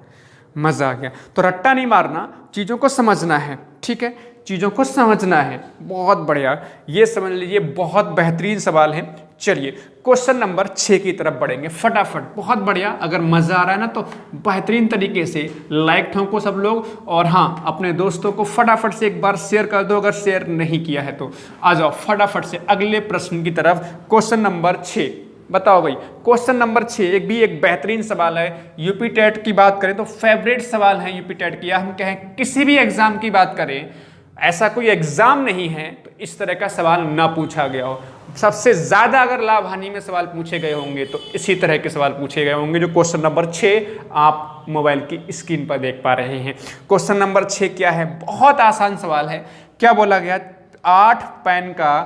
Speaker 1: मज़ा आ गया। तो रट्टा नहीं मारना, चीज़ों को समझना है, ठीक है, चीज़ों को समझना है। बहुत बढ़िया, ये समझ लीजिए, बहुत बेहतरीन सवाल है। चलिए क्वेश्चन नंबर 6 की तरफ बढ़ेंगे फटाफट। बहुत बढ़िया, अगर मज़ा आ रहा है ना तो बेहतरीन तरीके से लाइक ठोको सब लोग, और हाँ अपने दोस्तों को फटाफट से एक बार शेयर कर दो अगर शेयर नहीं किया है तो। आ जाओ फटाफट से अगले प्रश्न की तरफ। क्वेश्चन नंबर 6, बताओ भाई। क्वेश्चन नंबर 6 एक बेहतरीन सवाल है। यूपी टेट की बात करें तो फेवरेट सवाल है यूपी टेट की, या हम कहें किसी भी एग्जाम की बात करें, ऐसा कोई एग्जाम नहीं है तो इस तरह का सवाल ना पूछा गया हो। सबसे ज्यादा अगर लाभ हानि में सवाल पूछे गए होंगे तो इसी तरह के सवाल पूछे गए होंगे, जो क्वेश्चन नंबर 6 आप मोबाइल की स्क्रीन पर देख पा रहे हैं। क्वेश्चन नंबर 6 क्या है? बहुत आसान सवाल है। क्या बोला गया? 8 पेन का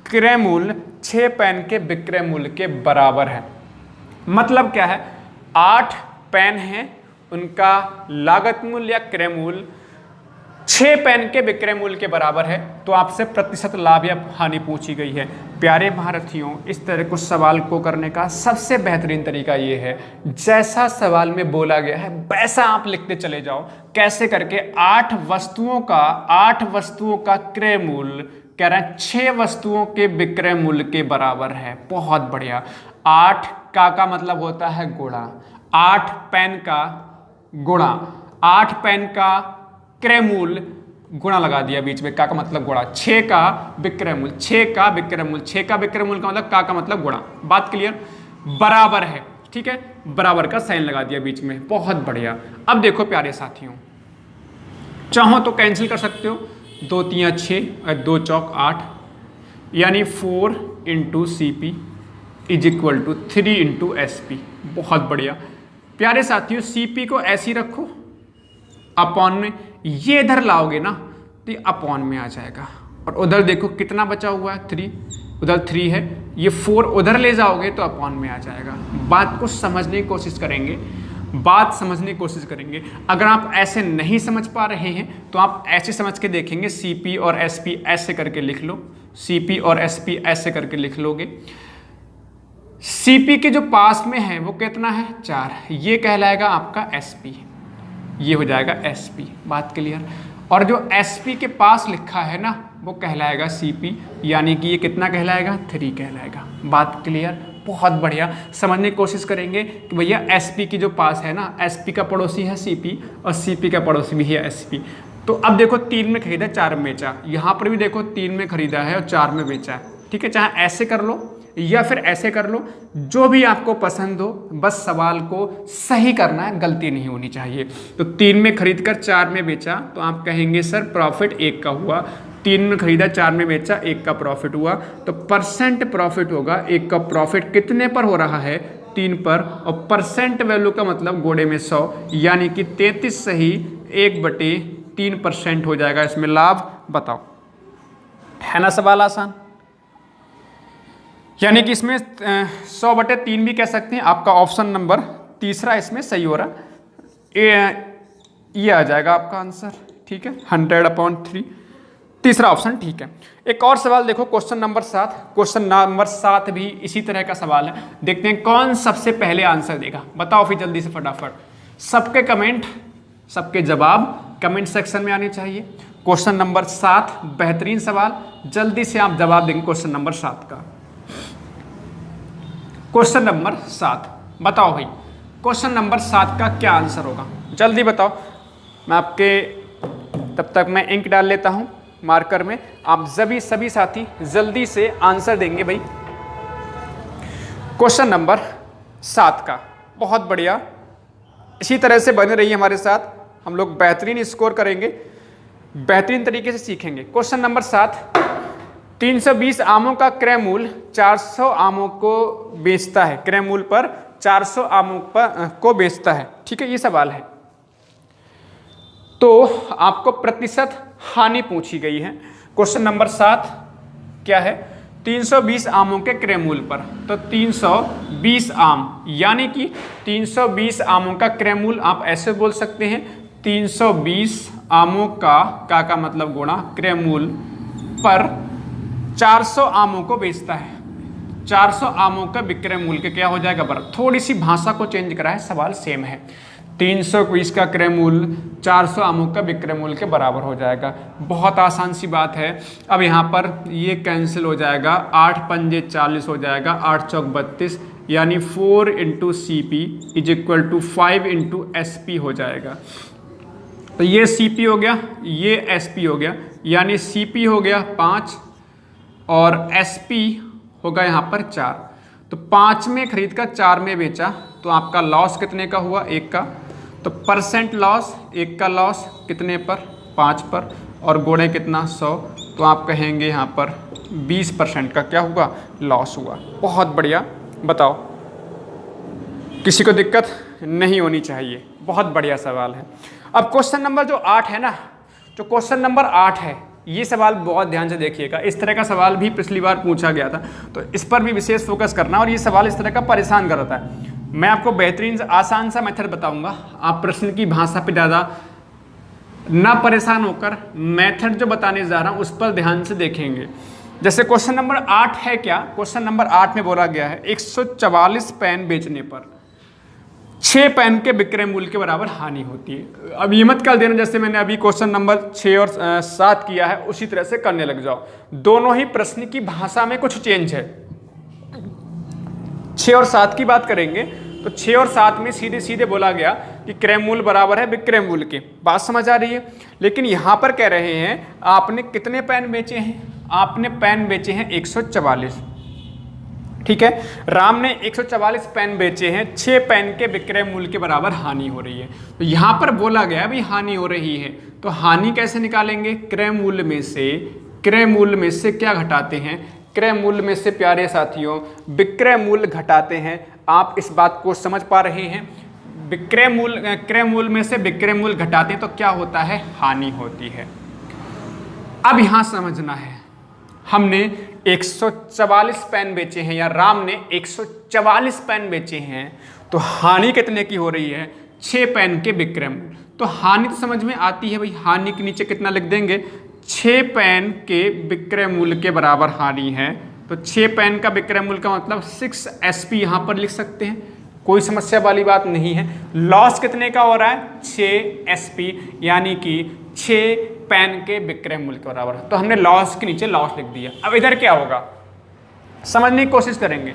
Speaker 1: क्रय मूल्य 6 पेन के विक्रय मूल्य के बराबर है। मतलब क्या है? 8 पेन हैं, उनका लागत मूल्य या क्रय मूल्य 6 पेन के विक्रय मूल्य के बराबर है, तो आपसे प्रतिशत लाभ या हानि पूछी गई है। प्यारे महारथियों, इस तरह कुछ सवाल को करने का सबसे बेहतरीन तरीका ये है, जैसा सवाल में बोला गया है वैसा आप लिखते चले जाओ। कैसे करके? 8 वस्तुओं का क्रय मूल्य कह रहे हैं 6 वस्तुओं के विक्रय मूल्य के बराबर है। बहुत बढ़िया। 8 का मतलब होता है गुणा, 8 पेन का गुणा, 8 पेन का क्रय मूल्य गुणा लगा दिया बीच में, का मतलब गुणा, 6 का विक्रय मूल्य, 6 का विक्रय मूल्य, 6 का विक्रय मूल्य का मतलब का मतलब गुणा। बात क्लियर? बराबर है, ठीक है, बराबर का साइन लगा दिया बीच में। बहुत बढ़िया। अब देखो प्यारे साथियों, चाहो तो कैंसिल कर सकते हो, 2 3 6 और 2 चौक 8, यानी 4 into CP is equal to 3 into SP। बहुत बढ़िया प्यारे साथियों, CP को ऐसी रखो, अपॉन में ये इधर लाओगे ना तो ये अपॉन में आ जाएगा, और उधर देखो कितना बचा हुआ है 3, उधर 3 है, ये 4 उधर ले जाओगे तो अपॉन में आ जाएगा। बात को समझने की कोशिश करेंगे, बात समझने की कोशिश करेंगे। अगर आप ऐसे नहीं समझ पा रहे हैं तो आप ऐसे समझ के देखेंगे, CP और SP ऐसे करके लिख लो, CP और SP ऐसे करके लिख लोगे। CP के जो पास में है वो कितना है? 4, ये कहलाएगा आपका SP, ये हो जाएगा SP। बात क्लियर? और जो SP के पास लिखा है ना वो कहलाएगा CP, यानी कि ये कितना कहलाएगा? 3 कहलाएगा। बात क्लियर? बहुत बढ़िया। समझने की कोशिश करेंगे कि भैया SP की जो पास है ना, SP का पड़ोसी है CP और CP का पड़ोसी भी है SP। तो अब देखो 3 में खरीदा 4 में बेचा, यहाँ पर भी देखो 3 में खरीदा है और 4 में बेचा है, ठीक है। चाहे ऐसे कर लो या फिर ऐसे कर लो, जो भी आपको पसंद हो, बस सवाल को सही करना है, गलती नहीं होनी चाहिए। तो 3 में खरीद कर 4 में बेचा तो आप कहेंगे सर प्रॉफिट 1 का हुआ। 3 में खरीदा 4 में बेचा, 1 का प्रॉफिट हुआ, तो परसेंट प्रॉफिट होगा। 1 का प्रॉफिट कितने पर हो रहा है? 3 पर, और परसेंट वैल्यू का मतलब गोड़े में 100, यानी कि 33 सही 1/3% हो जाएगा इसमें लाभ। बताओ, है ना सवाल आसान? यानी कि इसमें 100/3 भी कह सकते हैं। आपका ऑप्शन नंबर तीसरा इसमें सही हो रहा, ये आ जाएगा आपका आंसर, ठीक है, 100/3, तीसरा ऑप्शन ठीक है। एक और सवाल देखो, क्वेश्चन नंबर 7। क्वेश्चन नंबर 7 भी इसी तरह का सवाल है। देखते हैं कौन सबसे पहले आंसर देगा। बताओ फिर जल्दी से फटाफट। सबके कमेंट, सबके जवाब कमेंट सेक्शन में आने चाहिए। क्वेश्चन नंबर 7 बेहतरीन सवाल, जल्दी से आप जवाब देंगे क्वेश्चन नंबर 7 का। क्वेश्चन नंबर 7 बताओ भाई, क्वेश्चन नंबर 7 का क्या आंसर होगा? जल्दी बताओ। मैं आपके तब तक मैं इंक डाल लेता हूं मार्कर में, आप सभी साथी जल्दी से आंसर देंगे भाई क्वेश्चन नंबर 7 का। बहुत बढ़िया, इसी तरह से बने रहिए हमारे साथ, हम लोग बेहतरीन स्कोर करेंगे, बेहतरीन तरीके से सीखेंगे। क्वेश्चन नंबर 7, 320 आमों का क्रय मूल्य 400 आमों को बेचता है, क्रय मूल्य पर 400 आमों को बेचता है, ठीक है, ये सवाल है। तो आपको प्रतिशत हानि पूछी गई है। क्वेश्चन नंबर 7 क्या है? 320 आमों के क्रय मूल्य पर, तो 320 आम, यानी कि 320 आमों का क्रय मूल्य आप ऐसे बोल सकते हैं, 320 आमों का मतलब गुणा क्रय मूल्य पर 400 आमों को बेचता है। 400 आमों का विक्रय मूल्य क्या हो जाएगा बराबर। थोड़ी सी भाषा को चेंज करा है, सवाल सेम है। 320 का क्रय मूल्य 400 आमों का विक्रय मूल्य के बराबर हो जाएगा। बहुत आसान सी बात है। अब यहाँ पर ये कैंसिल हो जाएगा, 8 पंजे 40 हो जाएगा, 8 चौक 32, यानी 4 into C P is equal to 5 into S P हो जाएगा। तो ये CP हो गया, ये SP हो गया, यानी CP हो गया 5 और SP होगा यहाँ पर 4। तो 5 में खरीद कर 4 में बेचा तो आपका लॉस कितने का हुआ, 1 का। तो परसेंट लॉस, 1 का लॉस कितने पर, 5 पर, और गोड़े कितना 100, तो आप कहेंगे यहाँ पर 20% का क्या हुआ, लॉस हुआ। बहुत बढ़िया। बताओ, किसी को दिक्कत नहीं होनी चाहिए। बहुत बढ़िया सवाल है। अब क्वेश्चन नंबर जो 8 है ना, जो क्वेश्चन नंबर 8 है, ये सवाल बहुत ध्यान से देखिएगा। इस तरह का सवाल भी पिछली बार पूछा गया था, तो इस पर भी विशेष फोकस करना। और ये सवाल इस तरह का परेशान करता है। मैं आपको बेहतरीन आसान सा मेथड बताऊंगा, आप प्रश्न की भाषा पे ज़्यादा ना परेशान होकर मेथड जो बताने जा रहा हूँ उस पर ध्यान से देखेंगे। जैसे क्वेश्चन नंबर 8 है क्या, क्वेश्चन नंबर 8 में बोला गया है 144 पेन बेचने पर 6 पेन के विक्रय मूल्य के बराबर हानि होती है। अब ये मत कर देना जैसे मैंने अभी क्वेश्चन नंबर 6 और 7 किया है उसी तरह से करने लग जाओ। दोनों ही प्रश्न की भाषा में कुछ चेंज है। 6 और 7 की बात करेंगे तो 6 और 7 में सीधे सीधे बोला गया कि क्रय मूल्य बराबर है विक्रय मूल्य के। बात समझ आ रही है। लेकिन यहां पर कह रहे हैं आपने कितने पेन बेचे हैं, आपने पेन बेचे हैं 144, ठीक है। राम ने 144 पेन बेचे हैं, 6 पेन के विक्रय मूल्य के बराबर हानि हो रही है। तो यहां पर बोला गया भी हानि हो रही है, तो हानि कैसे निकालेंगे, क्रय मूल्य में से, क्रय मूल्य में से क्या घटाते हैं, क्रय मूल्य में से प्यारे साथियों विक्रय मूल्य घटाते हैं। आप इस बात को समझ पा रहे हैं, विक्रय मूल्य, क्रय मूल्य में से विक्रय मूल्य घटाते हैं तो क्या होता है, हानि होती है। अब यहां समझना है, हमने 144 पेन बेचे हैं या राम ने 144 पेन बेचे हैं, तो हानि कितने की हो रही है, 6 पेन के विक्रय मूल्य। तो हानि तो समझ में आती है भाई, हानि के नीचे कितना लिख देंगे, 6 पेन के विक्रय मूल्य के बराबर हानि है। तो 6 पेन का विक्रय मूल्य का मतलब 6 SP यहां पर लिख सकते हैं, कोई समस्या वाली बात नहीं है। लॉस कितने का हो रहा है, 6 SP, यानी कि 6 पेन के विक्रय मूल्य के बराबर। तो हमने लॉस के नीचे लॉस लिख दिया। अब इधर क्या होगा समझने की कोशिश करेंगे।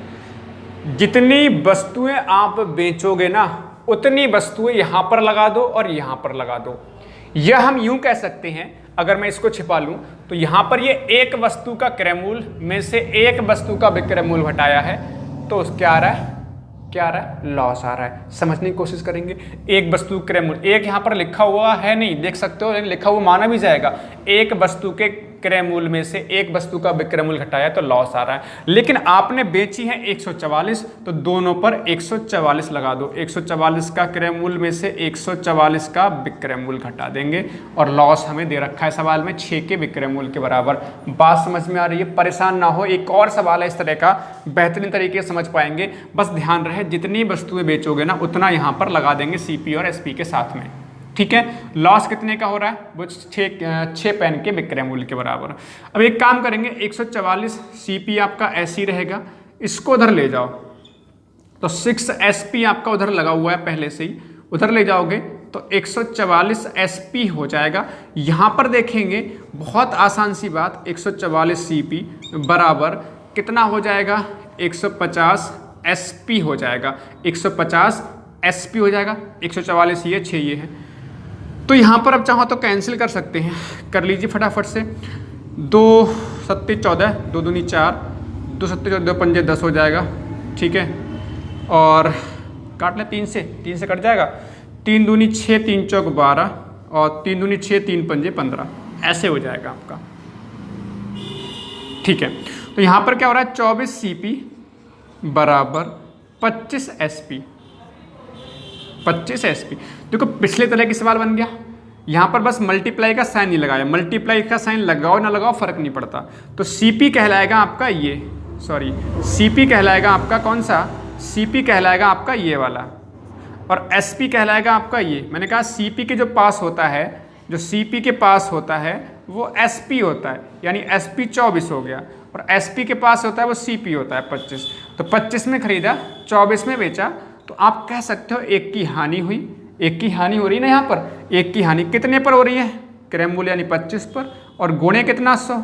Speaker 1: जितनी वस्तुएं आप बेचोगे ना उतनी वस्तुएं यहां पर लगा दो और यहां पर लगा दो। यह हम यूं कह सकते हैं, अगर मैं इसको छिपा लूं तो यहां पर ये एक वस्तु का क्रय मूल्य में से एक वस्तु का विक्रय मूल्य घटाया है, तो क्या आ रहा है, क्या आ रहा है, लॉस आ रहा है। समझने की कोशिश करेंगे। एक वस्तु क्रय मूल्य, एक यहां पर लिखा हुआ है नहीं देख सकते हो, लेकिन लिखा हुआ माना भी जाएगा। एक वस्तु के क्रय मूल्य में से एक वस्तु का विक्रय मूल्य घटाया तो लॉस आ रहा है। लेकिन आपने बेची है 144, तो दोनों पर 144 लगा दो। 144 का क्रय मूल्य में से 144 का विक्रय मूल्य घटा देंगे, और लॉस हमें दे रखा है सवाल में 6 के विक्रय मूल्य के बराबर। बात समझ में आ रही है, परेशान ना हो। एक और सवाल है इस तरह का, बेहतरीन तरीके से समझ पाएंगे। बस ध्यान रहे, जितनी वस्तुएं बेचोगे ना उतना यहाँ पर लगा देंगे CP और SP के साथ में, ठीक है। लॉस कितने का हो रहा है, वो 6 पेन के विक्रय मूल्य के बराबर। अब एक काम करेंगे, 144 CP आपका ऐसे ही रहेगा, इसको उधर ले जाओ तो 6 SP आपका उधर लगा हुआ है पहले से ही, उधर ले जाओगे तो 144 SP हो जाएगा। यहां पर देखेंगे बहुत आसान सी बात, 144 CP बराबर कितना हो जाएगा, 150 SP हो जाएगा। 150 SP हो जाएगा, 144 ये 6 ये है। तो यहाँ पर अब चाहो तो कैंसिल कर सकते हैं, कर लीजिए फटाफट से। 2 7 14, 2 दूनी 4, 2 7 14, 2 पंजे 10 हो जाएगा, ठीक है। और काट ले 3 से कट जाएगा। 3 दूनी 6, 3 चौक 12, और 3 दूनी 6, 3 पंजे 15, ऐसे हो जाएगा आपका, ठीक है। तो यहाँ पर क्या हो रहा है, 24 CP बराबर 25 SP, 25 SP। देखो पिछले तरह की सवाल बन गया, यहाँ पर बस मल्टीप्लाई का साइन नहीं लगाया। मल्टीप्लाई का साइन लगाओ ना लगाओ फर्क नहीं पड़ता। तो CP कहलाएगा आपका ये, सॉरी CP कहलाएगा आपका कौन सा, CP कहलाएगा आपका ये वाला, और SP कहलाएगा आपका ये। मैंने कहा CP के जो पास होता है, जो CP के पास होता है वो SP होता है, यानी SP 24 हो गया, और SP के पास होता है वो CP होता है 25। तो 25 में खरीदा, 24 में बेचा, तो आप कह सकते हो एक की हानि हुई। एक की हानि हो रही ना यहाँ पर, एक की हानि कितने पर हो रही है, क्रय मूल्य यानी 25 पर, और गुणे कितना 100,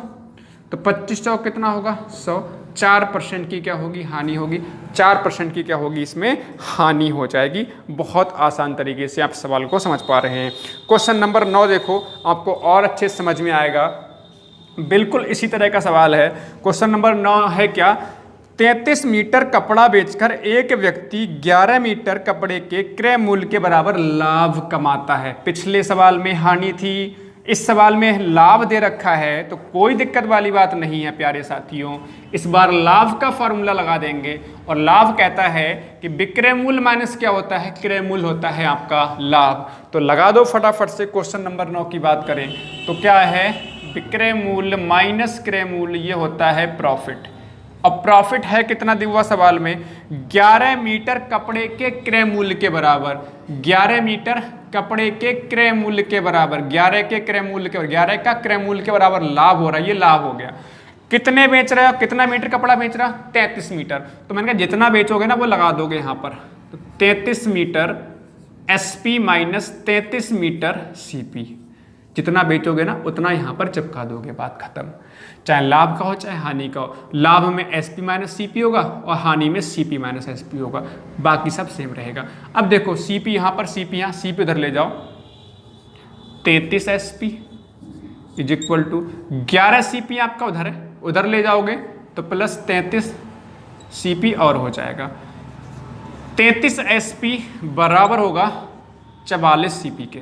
Speaker 1: तो 25 100 कितना होगा 100। 4% की क्या होगी, हानि होगी। 4% की क्या होगी, इसमें हानि हो जाएगी। बहुत आसान तरीके से आप सवाल को समझ पा रहे हैं। क्वेश्चन नंबर 9 देखो, आपको और अच्छे से समझ में आएगा। बिल्कुल इसी तरह का सवाल है। क्वेश्चन नंबर 9 है क्या, 33 मीटर कपड़ा बेचकर एक व्यक्ति 11 मीटर कपड़े के क्रय मूल्य के बराबर लाभ कमाता है। पिछले सवाल में हानि थी, इस सवाल में लाभ दे रखा है, तो कोई दिक्कत वाली बात नहीं है प्यारे साथियों। इस बार लाभ का फॉर्मूला लगा देंगे, और लाभ कहता है कि विक्रय मूल्य माइनस क्या होता है, क्रय मूल्य होता है आपका लाभ। तो लगा दो फटाफट से। क्वेश्चन नंबर 9 की बात करें तो क्या है, विक्रय मूल्य माइनस क्रय मूल्य, ये होता है प्रॉफिट। अब प्रॉफिट है कितना दिया हुआ सवाल में, 11 मीटर कपड़े के क्रय मूल्य के बराबर। 11 मीटर कपड़े के क्रय मूल्य के बराबर, 11 के क्रय मूल्य के, 11 का क्रय मूल्य के बराबर लाभ हो रहा है, ये लाभ हो गया। कितने बेच रहे हो, कितना मीटर कपड़ा बेच रहा, 33 मीटर। तो मैंने कहा जितना बेचोगे ना वो लगा दोगे यहाँ पर। तो 33 metre SP minus 33 metre CP, जितना बेचोगे ना उतना यहाँ पर चिपका दोगे, बात खत्म। चाहे लाभ का हो चाहे हानि का हो, लाभ में SP माइनस CP होगा और हानि में CP माइनस SP होगा, बाकी सब सेम रहेगा। अब देखो CP यहाँ पर, CP यहाँ, CP उधर ले जाओ, 33 SP is equal to 11 CP आपका उधर है, उधर ले जाओगे तो प्लस 33 CP और हो जाएगा। 33 SP बराबर होगा 44 CP के।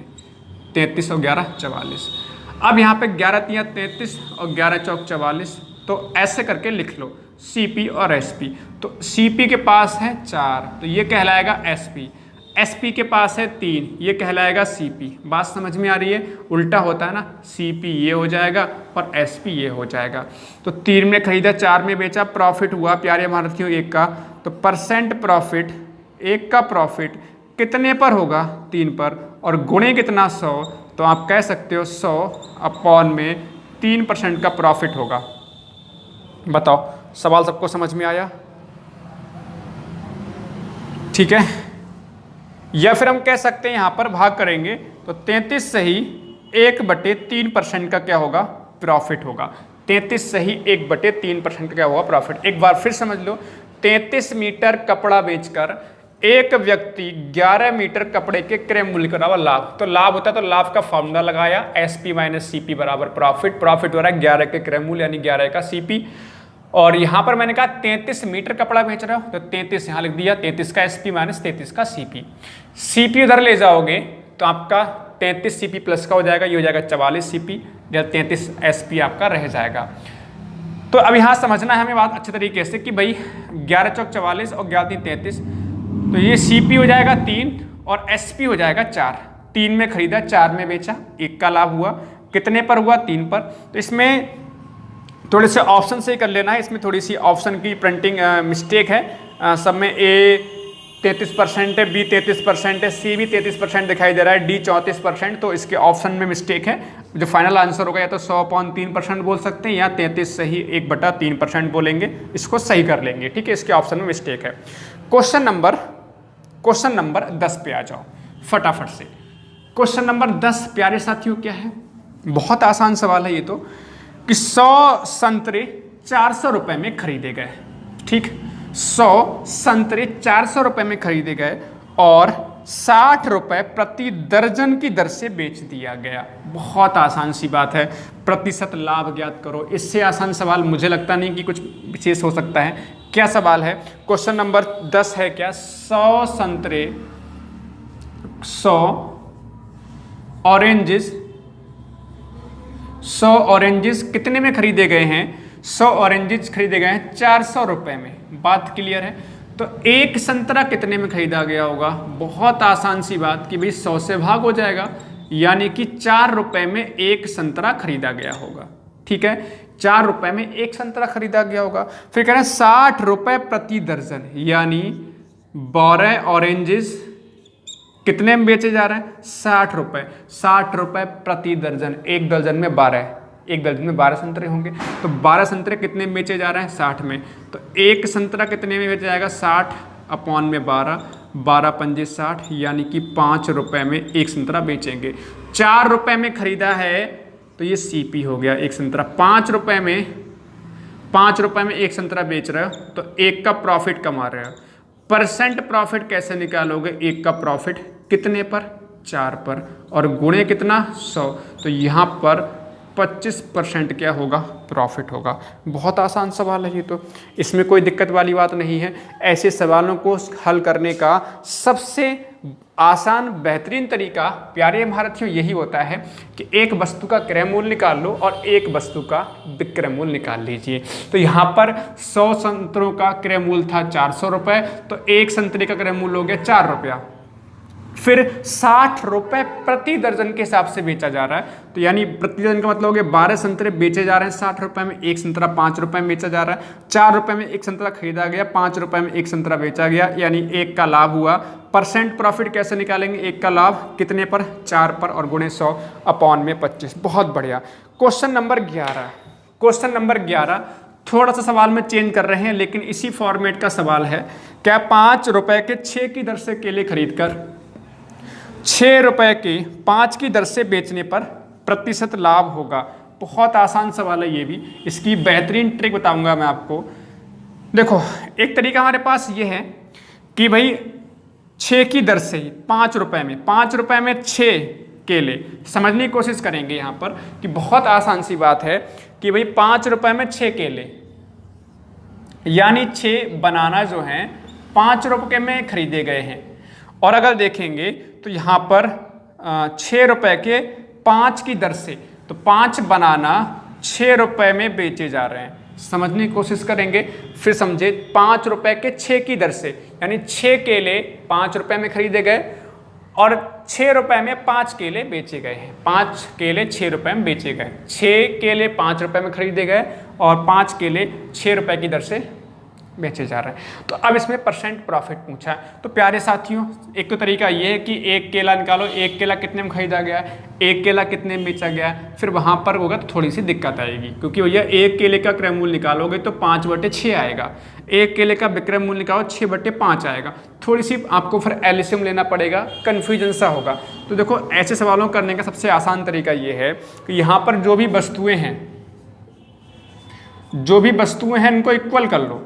Speaker 1: 33 और 11 44। अब यहाँ पे 11 तिया 33 और 11 चौक 44, तो ऐसे करके लिख लो CP और SP। तो CP के पास है 4, तो ये कहलाएगा SP। SP के पास है 3, ये कहलाएगा CP। बात समझ में आ रही है, उल्टा होता है ना, CP ये हो जाएगा और SP ये हो जाएगा। तो 3 में खरीदा, 4 में बेचा, प्रॉफिट हुआ प्यारे भारतीयों 1 का। तो परसेंट प्रॉफिट, 1 का प्रॉफिट कितने पर होगा, 3 पर, और गुणे कितना 100, तो आप कह सकते हो 100 अपॉन में 3% का प्रॉफिट होगा। बताओ सवाल सबको समझ में आया, ठीक है। या फिर हम कह सकते हैं यहाँ पर भाग करेंगे तो 33 से ही 1/3% का क्या होगा, प्रॉफिट होगा। 33 से ही 1/3% का क्या होगा, प्रॉफिट। एक बार फिर समझ लो, 33 मीटर कपड़ा बेचकर एक व्यक्ति 11 मीटर कपड़े के क्रय मूल्य का बराबर लाभ। तो लाभ होता है तो लाभ का फॉर्मूला लगाया, SP माइनस CP बराबर प्रॉफिट। प्रॉफिट हो रहा है 11 के क्रय मूल्य यानी 11 का CP। और यहाँ पर मैंने कहा 33 मीटर कपड़ा बेच रहा हूँ, तो 33 यहाँ लिख दिया, 33 का SP माइनस 33 का CP। CP उधर ले जाओगे तो आपका 33 CP प्लस का हो जाएगा, ये हो जाएगा 44 CP, या 33 SP आपका रह जाएगा। तो अब यहाँ समझना है हमें बात अच्छे तरीके से कि भाई 11 चौक 44 और 11 3 33, तो ये CP हो जाएगा 3 और SP हो जाएगा 4। 3 में खरीदा, 4 में बेचा, 1 का लाभ हुआ। कितने पर हुआ, 3 पर। तो इसमें थोड़े से ऑप्शन से ही कर लेना है, इसमें थोड़ी सी ऑप्शन की प्रिंटिंग मिस्टेक है। सब में A 33% है, B 33% है, C भी 33% दिखाई दे रहा है, D 34%। तो इसके ऑप्शन में मिस्टेक है। जो फाइनल आंसर होगा या तो 100/3% बोल सकते हैं, या 33 से ही 1/3% बोलेंगे, इसको सही कर लेंगे, ठीक है। इसके ऑप्शन में मिस्टेक है। क्वेश्चन नंबर 10 पे आ जाओ फटाफट से। क्वेश्चन नंबर 10 प्यारे साथियों क्या है, बहुत आसान सवाल है ये तो, कि 100 संतरे 400 रुपए में खरीदे गए, ठीक। 100 संतरे 400 रुपए में खरीदे गए और 60 रुपए प्रति दर्जन की दर से बेच दिया गया। बहुत आसान सी बात है, प्रतिशत लाभ ज्ञात करो। इससे आसान सवाल मुझे लगता नहीं कि कुछ विशेष हो सकता है। क्या सवाल है, क्वेश्चन नंबर 10 है क्या, 100 संतरे, 100 ऑरेंजेस कितने में खरीदे गए हैं, 100 ऑरेंजेस खरीदे गए हैं 400 रुपए में। बात क्लियर है। तो एक संतरा कितने में खरीदा गया होगा, बहुत आसान सी बात कि भाई 100 से भाग हो जाएगा, यानी कि 4 रुपए में एक संतरा खरीदा गया होगा, ठीक है। 4 रुपए में एक संतरा खरीदा गया होगा। फिर कह रहे हैं 60 रुपए प्रति दर्जन, यानी 12 ऑरेंजेस कितने में बेचे जा रहे हैं, 60 रुपए। 60 रुपए प्रति दर्जन, एक दर्जन में 12, एक दर्जन में 12 संतरे होंगे, तो 12 संतरे कितने में बेचे जा रहे हैं? 60 में। तो एक संतरा कितने में बेचा जाएगा? 60 अपॉन में 12, 12 पंजे 60, यानी कि 5 रुपये में एक संतरा बेचेंगे। 4 रुपये में खरीदा है तो ये CP हो गया एक संतरा। 5 रुपये में एक संतरा बेच रहे हो तो एक का प्रॉफिट कमा रहे हो। परसेंट प्रॉफिट कैसे निकालोगे? एक का प्रॉफिट कितने पर? 4 पर, और गुणे कितना? 100। तो यहाँ पर 25% क्या होगा? प्रॉफिट होगा। बहुत आसान सवाल है ये, तो इसमें कोई दिक्कत वाली बात नहीं है। ऐसे सवालों को हल करने का सबसे आसान बेहतरीन तरीका प्यारे भारतीयों यही होता है कि एक वस्तु का क्रय मूल्य निकाल लो और एक वस्तु का विक्रय मूल्य निकाल लीजिए। तो यहाँ पर 100 संतरों का क्रय मूल्य था 400 रुपये, तो एक संतरे का क्रय मूल्य हो गया 4 रुपया। फिर 60 रुपये प्रति दर्जन के हिसाब से बेचा जा रहा है, तो यानी प्रति दर्जन का मतलब हो गया 12 संतरे बेचे जा रहे हैं 60 रुपये में, एक संतरा 5 रुपये में बेचा जा रहा है। 4 रुपये में एक संतरा खरीदा गया, 5 रुपये में एक संतरा बेचा गया, यानी एक का लाभ हुआ। परसेंट प्रॉफिट कैसे निकालेंगे? एक का लाभ कितने पर? 4 पर, और गुणे 100 अपॉन में 25। बहुत बढ़िया। क्वेश्चन नंबर 11 थोड़ा सा सवाल में चेंज कर रहे हैं, लेकिन इसी फॉर्मेट का सवाल है। क्या 5 रुपये के 6 की दर से केले खरीद कर 6 रुपये के 5 की दर से बेचने पर प्रतिशत लाभ होगा? बहुत आसान सवाल है ये भी। इसकी बेहतरीन ट्रिक बताऊंगा मैं आपको। देखो, एक तरीका हमारे पास ये है कि भाई 6 की दर से 5 रुपये में 6 केले, समझने की कोशिश करेंगे यहाँ पर कि बहुत आसान सी बात है कि भाई 5 रुपये में 6 केले, यानी 6 बनाना जो हैं 5 रुपये में खरीदे गए हैं। और अगर देखेंगे तो यहाँ पर 6 रुपये के 5 की दर से, तो 5 बनाना 6 रुपये में बेचे जा रहे हैं। समझने की कोशिश करेंगे, फिर समझे। 5 रुपये के 6 की दर से, यानी 6 केले 5 रुपये में खरीदे गए और 6 रुपये में 5 केले बेचे गए हैं। 5 केले 6 रुपये में बेचे गए, 6 केले 5 रुपये में खरीदे गए और 5 केले 6 रुपये की दर से बेचे जा रहे हैं। तो अब इसमें परसेंट प्रॉफिट पूछा है। तो प्यारे साथियों, एक तो तरीका ये है कि एक केला निकालो, एक केला कितने में खरीदा गया है, एक केला कितने में बेचा गया है। फिर वहाँ पर होगा तो थोड़ी सी दिक्कत आएगी, क्योंकि भैया एक केले का क्रय मूल्य निकालोगे तो 5/6 आएगा, एक केले का विक्रय मूल्य निकालो 6/5 आएगा। थोड़ी सी आपको फिर एलसीएम लेना पड़ेगा, कन्फ्यूजन सा होगा। तो देखो, ऐसे सवालों करने का सबसे आसान तरीका ये है कि यहाँ पर जो भी वस्तुएँ हैं उनको इक्वल कर लो।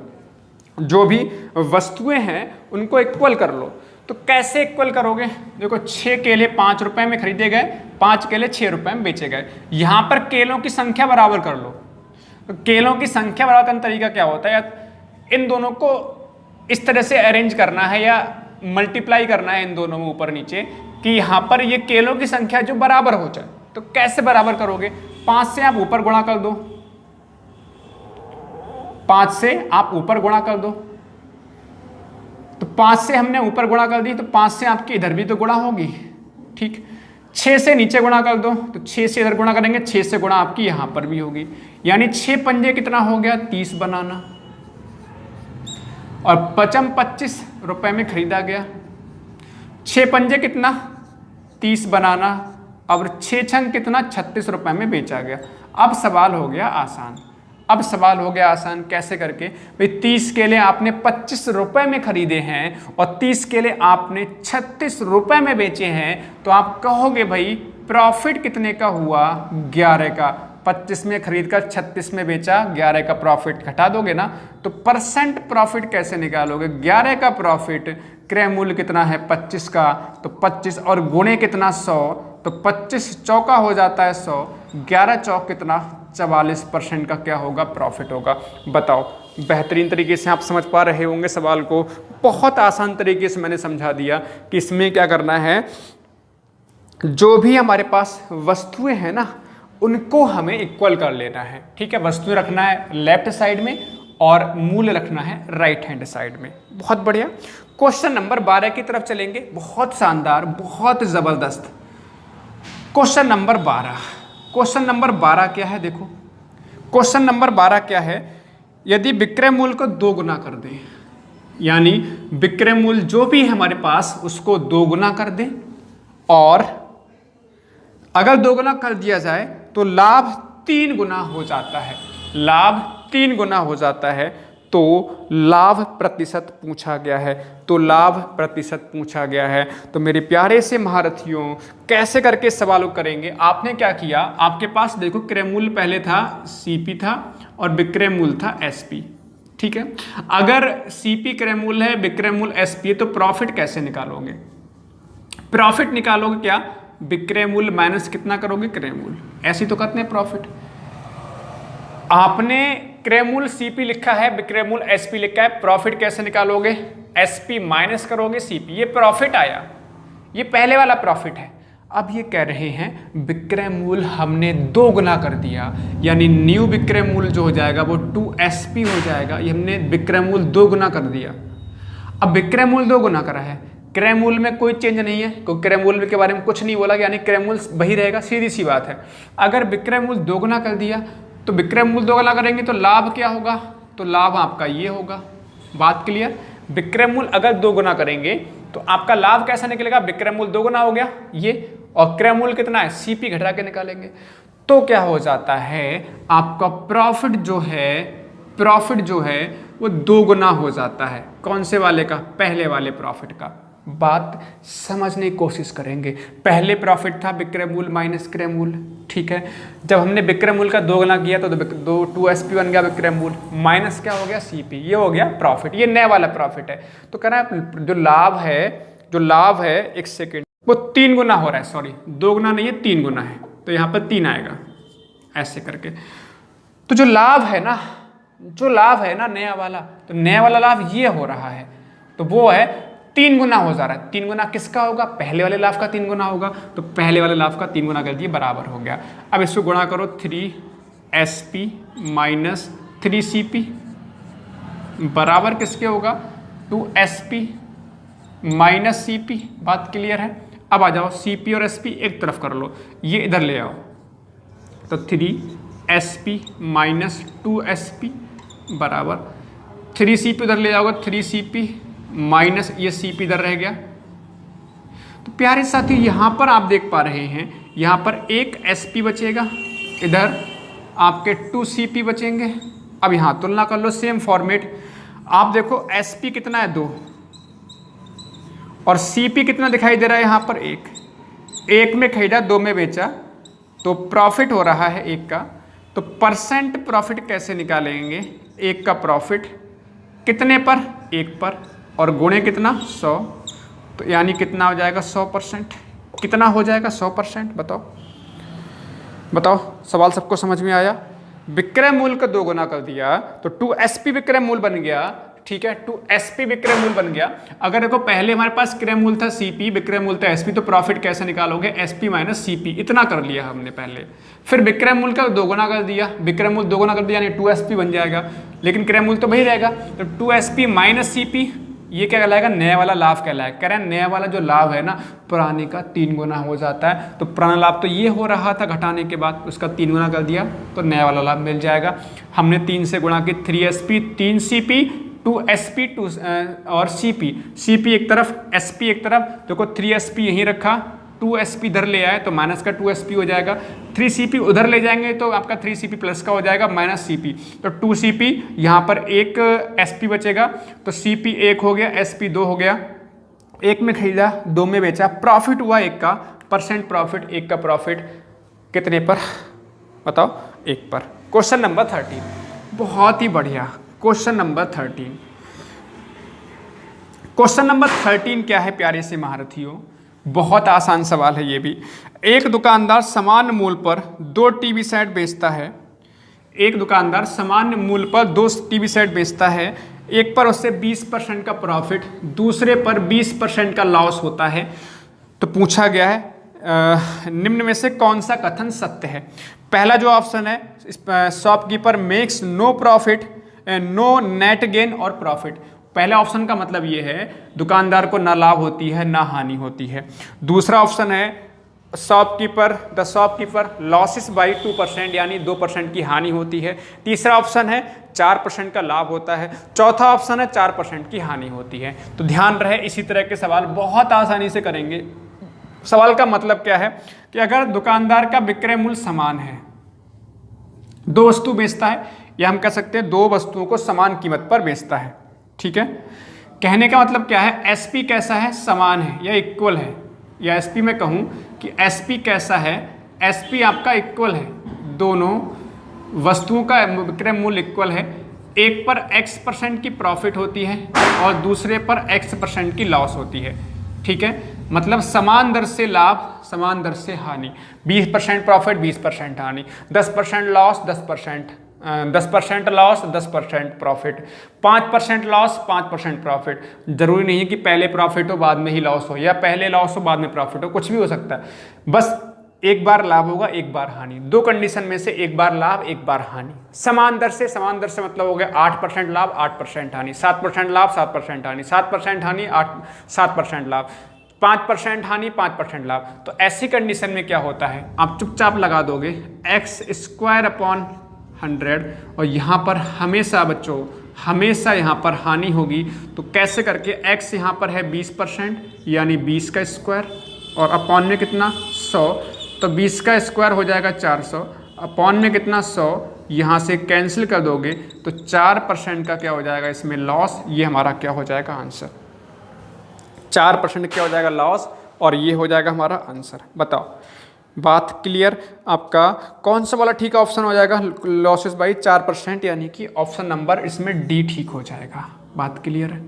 Speaker 1: जो भी वस्तुएं हैं उनको इक्वल कर लो। तो कैसे इक्वल करोगे? देखो, 6 केले 5 रुपये में खरीदे गए, 5 केले 6 रुपये में बेचे गए। यहाँ पर केलों की संख्या बराबर कर लो। तो केलों की संख्या बराबर करने का तरीका क्या होता है? इन दोनों को इस तरह से अरेंज करना है या मल्टीप्लाई करना है इन दोनों में ऊपर नीचे, कि यहाँ पर ये केलों की संख्या जो बराबर हो जाए। तो कैसे बराबर करोगे? 5 से आप ऊपर गुणा कर दो, 5 से आप ऊपर गुणा कर दो। तो 5 से हमने ऊपर गुणा कर दी, तो 5 से आपकी इधर भी तो गुणा होगी, ठीक। 6 से नीचे गुणा कर दो, तो 6 से इधर गुणा करेंगे, 6 से गुणा आपकी यहां पर भी होगी। यानी 6 पंजे कितना हो गया? 30 बनाना। और 25 रुपए में खरीदा गया। 6 पंजे कितना? 30 बनाना। और 6 छंग कितना? 36 रुपए में बेचा गया। अब सवाल हो गया आसान। कैसे करके? भाई 30 केले आपने 25 रुपए में खरीदे हैं और 30 केले आपने 36 रुपए में बेचे हैं। तो आप कहोगे भाई प्रॉफिट कितने का हुआ? 11 का। 25 में खरीद कर 36 में बेचा, 11 का प्रॉफिट घटा दोगे ना। तो परसेंट प्रॉफिट कैसे निकालोगे? 11 का प्रॉफिट, क्रय मूल्य कितना है? 25 का, तो 25 और गुणे कितना? 100। तो 25 चौका हो जाता है 100, 11 चौक कितना? 44% का क्या होगा? प्रॉफिट होगा। बताओ, बेहतरीन तरीके से आप समझ पा रहे होंगे सवाल को। बहुत आसान तरीके से मैंने समझा दिया कि इसमें क्या करना है। जो भी हमारे पास वस्तुएं हैं ना, उनको हमें इक्वल कर लेना है, ठीक है। वस्तुएं रखना है लेफ्ट साइड में और मूल्य रखना है राइट हैंड साइड में। बहुत बढ़िया। क्वेश्चन नंबर 12 की तरफ चलेंगे। बहुत शानदार, बहुत जबरदस्त। क्वेश्चन नंबर 12 क्या है? देखो, क्वेश्चन नंबर 12 क्या है? यदि विक्रय मूल्य को 2 गुना कर दें, यानी विक्रय मूल्य जो भी है हमारे पास उसको 2 गुना कर दें, और अगर 2 गुना कर दिया जाए तो लाभ 3 गुना हो जाता है, लाभ 3 गुना हो जाता है, तो लाभ प्रतिशत पूछा गया है, तो लाभ प्रतिशत पूछा गया है। तो मेरे प्यारे से महारथियों, कैसे करके सवालों करेंगे? आपने क्या किया, आपके पास देखो क्रय मूल्य पहले था सीपी था और विक्रय मूल्य था एसपी, ठीक है। अगर सीपी क्रय मूल्य है, विक्रय मूल्य एसपी है, तो प्रॉफिट कैसे निकालोगे? प्रॉफिट निकालोगे क्या, विक्रय मूल्य माइनस कितना करोगे, क्रय मूल्य, ऐसी तो करते हैं प्रॉफिट। आपने क्रय मूल्य सीपी लिखा है, विक्रय मूल्य एसपी लिखा है, प्रॉफिट कैसे निकालोगे, एसपी माइनस करोगे सीपी, ये प्रॉफिट आया, ये पहले वाला प्रॉफिट है। अब ये कह रहे हैं विक्रय मूल्य हमने 2 गुना कर दिया, यानी न्यू विक्रय मूल्य जो हो जाएगा वो 2SP हो जाएगा, ये हमने विक्रय मूल्य 2 गुना कर दिया। अब विक्रय मूल्य 2 गुना करा है, क्रय मूल्य में कोई चेंज नहीं है, कोई क्रय मूल्य के बारे में कुछ नहीं बोला, यानी क्रय मूल्य वही रहेगा, सीधी सी बात है। अगर विक्रय मूल्य 2 गुना कर दिया तो विक्रय मूल्य 2 गुना करेंगे तो लाभ क्या होगा, तो लाभ आपका ये होगा। बात क्लियर? विक्रय मूल्य अगर 2 गुना करेंगे तो आपका लाभ कैसा निकलेगा, विक्रय मूल्य 2 गुना हो गया ये, और क्रय मूल्य कितना है, सीपी घटा के निकालेंगे, तो क्या हो जाता है, आपका प्रॉफिट जो है वो 2 गुना हो जाता है। कौन से वाले का, पहले वाले प्रॉफिट का। बात समझने की कोशिश करेंगे। पहले प्रॉफिट था विक्रय मूल्य माइनस क्रय मूल्य, ठीक है। जब हमने विक्रय मूल्य का 2 गुना किया तो 2SP बन गया विक्रय मूल्य, माइनस क्या हो गया, सीपी, ये हो गया प्रॉफिट, ये नया वाला प्रॉफिट है। तो कहना है जो लाभ है एक सेकेंड, वो 3 गुना हो रहा है, सॉरी 2 गुना नहीं है, 3 गुना है, तो यहाँ पर 3 आएगा ऐसे करके। तो जो लाभ है ना नया वाला, तो नया वाला लाभ ये हो रहा है, तो वो है 3 गुना हो जा रहा है। 3 गुना किसका होगा, पहले वाले लाभ का 3 गुना होगा, तो पहले वाले लाभ का 3 गुना कर दिए, बराबर हो गया। अब इसको गुणा करो, 3SP माइनस 3CP बराबर किसके होगा, 2SP माइनस CP। बात क्लियर है? अब आ जाओ CP और SP एक तरफ कर लो, ये इधर ले आओ, तो 3SP माइनस 2SP बराबर 3CP उधर ले जाओगे, 3CP माइनस ये CP इधर रह गया। तो प्यारे साथी यहाँ पर आप देख पा रहे हैं, यहाँ पर एक SP बचेगा, इधर आपके 2CP बचेंगे। अब यहाँ तुलना कर लो, सेम फॉर्मेट। आप देखो SP कितना है, 2, और CP कितना दिखाई दे रहा है यहाँ पर, 1 में खरीदा 2 में बेचा, तो प्रॉफिट हो रहा है 1 का। तो परसेंट प्रॉफिट कैसे निकालेंगे, 1 का प्रॉफिट कितने पर, 1 पर, और गुणे कितना, 100, तो यानी कितना हो जाएगा, 100%। कितना हो जाएगा, 100%? बताओ, सवाल सबको समझ में आया? विक्रय मूल्य का 2 गुना कर दिया तो 2SP विक्रय मूल्य बन गया, ठीक है, 2SP विक्रय मूल्य बन गया। अगर देखो पहले हमारे पास क्रय मूल्य था CP, विक्रय मूल्य था SP, तो प्रॉफिट कैसे निकालोगे, SP माइनस CP, इतना कर लिया हमने पहले। फिर विक्रय मूल्य का 2 गुना कर दिया, विक्रय मूल्य 2 गुना कर दिया यानी 2SP बन जाएगा, लेकिन क्रय मूल्य तो वही रहेगा, तो 2SP माइनस CP, ये क्या कहलाएगा, नया वाला लाभ कहलाएगा। कह रहे हैं नया वाला जो लाभ है ना, पुराने का 3 गुना हो जाता है। तो पुराना लाभ तो ये हो रहा था घटाने के बाद, उसका 3 गुना कर दिया तो नया वाला लाभ मिल जाएगा। हमने 3 से गुणा की, 3SP 3CP 2SP 2 और CP एक तरफ, SP एक तरफ, देखो 3SP यहीं रखा, 2SP इधर ले आए तो माइनस का 2SP हो जाएगा, 3CP उधर ले जाएंगे तो आपका 3CP प्लस का हो जाएगा माइनस CP, तो 2CP यहाँ पर एक SP बचेगा, तो CP 1 हो गया, SP 2 हो गया। 1 में खरीदा 2 में बेचा, प्रॉफिट हुआ 1 का, परसेंट प्रॉफिट 1 का प्रॉफिट कितने पर बताओ, 1 पर। क्वेश्चन नंबर 13, बहुत ही बढ़िया। क्वेश्चन नंबर 13, क्वेश्चन नंबर 13 क्या है प्यारे से महारथियों, बहुत आसान सवाल है ये भी। एक दुकानदार समान मूल्य पर 2 टीवी सेट बेचता है। एक दुकानदार समान मूल्य पर 2 टीवी सेट बेचता है, एक पर उससे 20% का प्रॉफिट, दूसरे पर 20% का लॉस होता है। तो पूछा गया है निम्न में से कौन सा कथन सत्य है। पहला जो ऑप्शन है, shopkeeper makes no profit, no net gain और प्रॉफिट। पहले ऑप्शन का मतलब ये है दुकानदार को ना लाभ होती है ना हानि होती है। दूसरा ऑप्शन है द शॉपकीपर लॉसेस बाई 2%, यानी 2% की हानि होती है। तीसरा ऑप्शन है 4% का लाभ होता है। चौथा ऑप्शन है 4% की हानि होती है। तो ध्यान रहे, इसी तरह के सवाल बहुत आसानी से करेंगे। सवाल का मतलब क्या है कि अगर दुकानदार का विक्रय मूल्य समान है, दो वस्तु बेचता है, या हम कह सकते हैं दो वस्तुओं को समान कीमत पर बेचता है। ठीक है, कहने का मतलब क्या है, एसपी कैसा है, समान है या इक्वल है, या एसपी में कहूँ कि एसपी कैसा है, एसपी आपका इक्वल है, दोनों वस्तुओं का विक्रय मूल्य इक्वल है, एक पर x% की प्रॉफिट होती है और दूसरे पर x% की लॉस होती है। ठीक है, मतलब समान दर से लाभ समान दर से हानि, 20% प्रॉफिट 20% हानि, 10% loss 10% loss 10% profit, 5% loss 5% profit. जरूरी नहीं है कि पहले प्रॉफिट हो बाद में ही लॉस हो, या पहले लॉस हो बाद में प्रॉफिट हो, कुछ भी हो सकता है। बस एक बार लाभ होगा एक बार हानि, दो कंडीशन में से एक बार लाभ एक बार हानि। समान दर से मतलब हो गया 8% लाभ 8% हानि, 7% लाभ 7% हानि, 7% हानि 7% लाभ, 5% हानि 5% लाभ। तो ऐसी कंडीशन में क्या होता है, आप चुपचाप लगा दोगे x²/100 और यहाँ पर हमेशा बच्चों हमेशा यहाँ पर हानि होगी। तो कैसे करके, x यहाँ पर है 20% यानी 20 का स्क्वायर और अपॉन में कितना 100, तो 20 का स्क्वायर हो जाएगा 400, अपॉन में कितना 100, यहाँ से कैंसिल कर दोगे तो 4% का क्या हो जाएगा इसमें लॉस। ये हमारा क्या हो जाएगा आंसर, 4% क्या हो जाएगा लॉस, और ये हो जाएगा हमारा आंसर। बताओ बात क्लियर, आपका कौन सा वाला ठीक ऑप्शन हो जाएगा, लॉसेस बाई 4%, यानी कि ऑप्शन नंबर इसमें डी ठीक हो जाएगा। बात क्लियर है,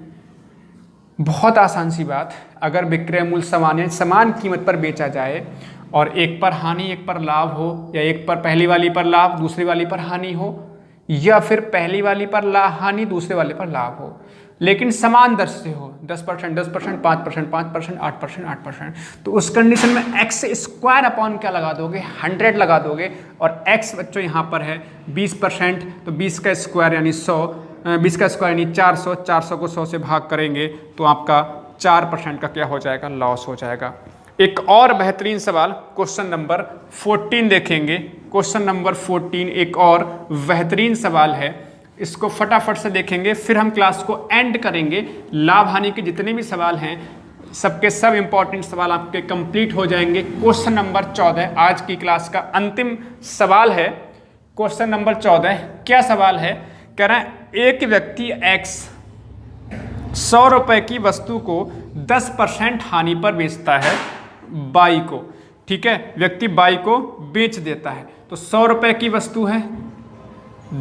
Speaker 1: बहुत आसान सी बात। अगर विक्रय मूल्य समान कीमत पर बेचा जाए और एक पर हानि एक पर लाभ हो, या एक पर पहली वाली पर लाभ दूसरी वाली पर हानि हो, या फिर पहली वाली पर हानि दूसरे वाले पर लाभ हो, लेकिन समान दर से हो, 10% 10%, 5% 5%, 8% 8%, तो उस कंडीशन में x² अपॉन क्या लगा दोगे, 100 लगा दोगे। और x बच्चों यहाँ पर है 20%, तो 20 का स्क्वायर यानी 100, 20 का स्क्वायर यानी 400, 400 को 100 से भाग करेंगे तो आपका 4% का क्या हो जाएगा, लॉस हो जाएगा। एक और बेहतरीन सवाल क्वेश्चन नंबर 14 देखेंगे। क्वेश्चन नंबर 14 एक और बेहतरीन सवाल है, इसको फटाफट से देखेंगे, फिर हम क्लास को एंड करेंगे। लाभ हानि के जितने भी सवाल हैं सबके सब इंपॉर्टेंट सवाल आपके कंप्लीट हो जाएंगे। क्वेश्चन नंबर 14 आज की क्लास का अंतिम सवाल है। क्वेश्चन नंबर 14 क्या सवाल है, कह रहा है एक व्यक्ति x 100 रुपए की वस्तु को 10% हानि पर बेचता है बाई को। ठीक है, व्यक्ति बाई को बेच देता है, तो 100 रुपए की वस्तु है,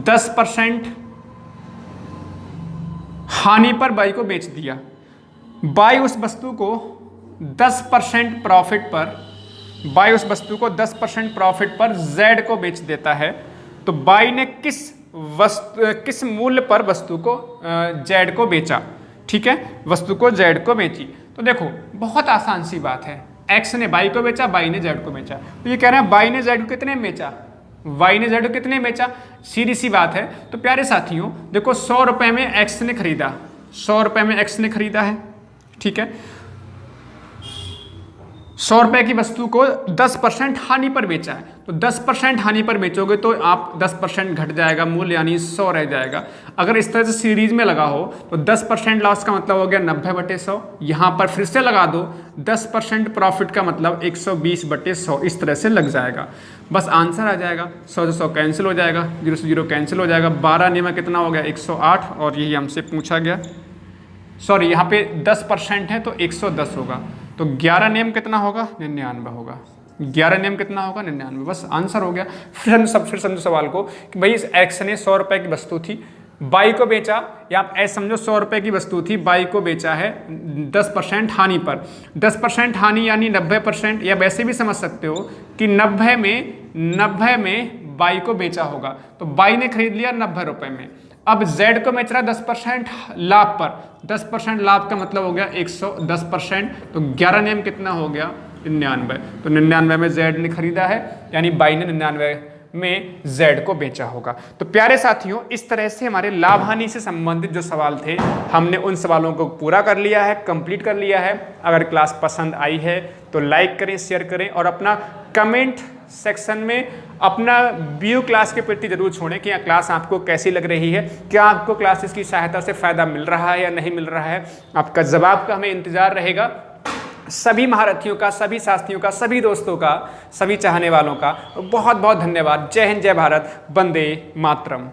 Speaker 1: 10% हानि पर बाई को बेच दिया। बाई उस वस्तु को 10% प्रॉफिट पर, बाई उस वस्तु को 10% प्रॉफिट पर जेड को बेच देता है। तो बाई ने किस मूल्य पर वस्तु को जेड को बेचा। ठीक है, वस्तु को जेड को बेची। तो देखो बहुत आसान सी बात है, एक्स ने बाई को बेचा, बाई ने जेड को बेचा। तो ये कह रहे हैं बाई ने जेड को कितने में बेचा, वाई ने जेड को कितने में बेचा, सीधी सी बात है। तो प्यारे साथियों देखो 100 रुपए में एक्स ने खरीदा, 100 रुपए में एक्स ने खरीदा है। ठीक है, 100 रुपए की वस्तु को 10% हानि पर बेचा है, तो 10% हानि पर बेचोगे तो आप 10% घट जाएगा मूल्य, यानी 100 रह जाएगा। अगर इस तरह से सीरीज में लगा हो तो 10% लॉस का मतलब हो गया 90/100। यहाँ पर फिर से लगा दो 10% प्रॉफिट का मतलब 120/100, इस तरह से लग जाएगा। बस आंसर आ जाएगा, 100 से 100 कैंसिल हो जाएगा, 0 से 0 कैंसिल हो जाएगा। 12 नियम कितना हो गया 108, और यही हमसे पूछा गया। सॉरी यहाँ पे 10% है तो 110 होगा, तो 11 नियम कितना होगा 99 होगा। 11 नियम कितना होगा 99, बस आंसर हो गया। फिर समझो सवाल को कि भाई इस एक्स ने 100 रुपए की वस्तु थी, बाई को बेचा, या आप ऐसे समझो 100 रुपए की वस्तु थी, बाई को बेचा है 10% हानि पर। 10% हानि यानी 90%, या वैसे भी समझ सकते हो कि 90 में बाई को बेचा होगा, तो बाई ने खरीद लिया 90 रुपए में। अब Z को बेच रहा है 10% लाभ पर, 10% लाभ का मतलब हो गया 110%, तो 11 नियम कितना हो गया 99। तो 99 में Z ने खरीदा है, यानी बाई ने 99 में Z को बेचा होगा। तो प्यारे साथियों इस तरह से हमारे लाभ हानि से संबंधित जो सवाल थे हमने उन सवालों को पूरा कर लिया है, कंप्लीट कर लिया है। अगर क्लास पसंद आई है तो लाइक करें, शेयर करें, और अपना कमेंट सेक्शन में अपना व्यू क्लास के प्रति जरूर छोड़ें कि क्लास आपको कैसी लग रही है, क्या आपको क्लासेस की सहायता से फ़ायदा मिल रहा है या नहीं मिल रहा है। आपका जवाब का हमें इंतज़ार रहेगा। सभी महारथियों का, सभी शास्त्रियों का, सभी दोस्तों का, सभी चाहने वालों का बहुत बहुत धन्यवाद। जय हिंद, जय भारत, वंदे मातरम।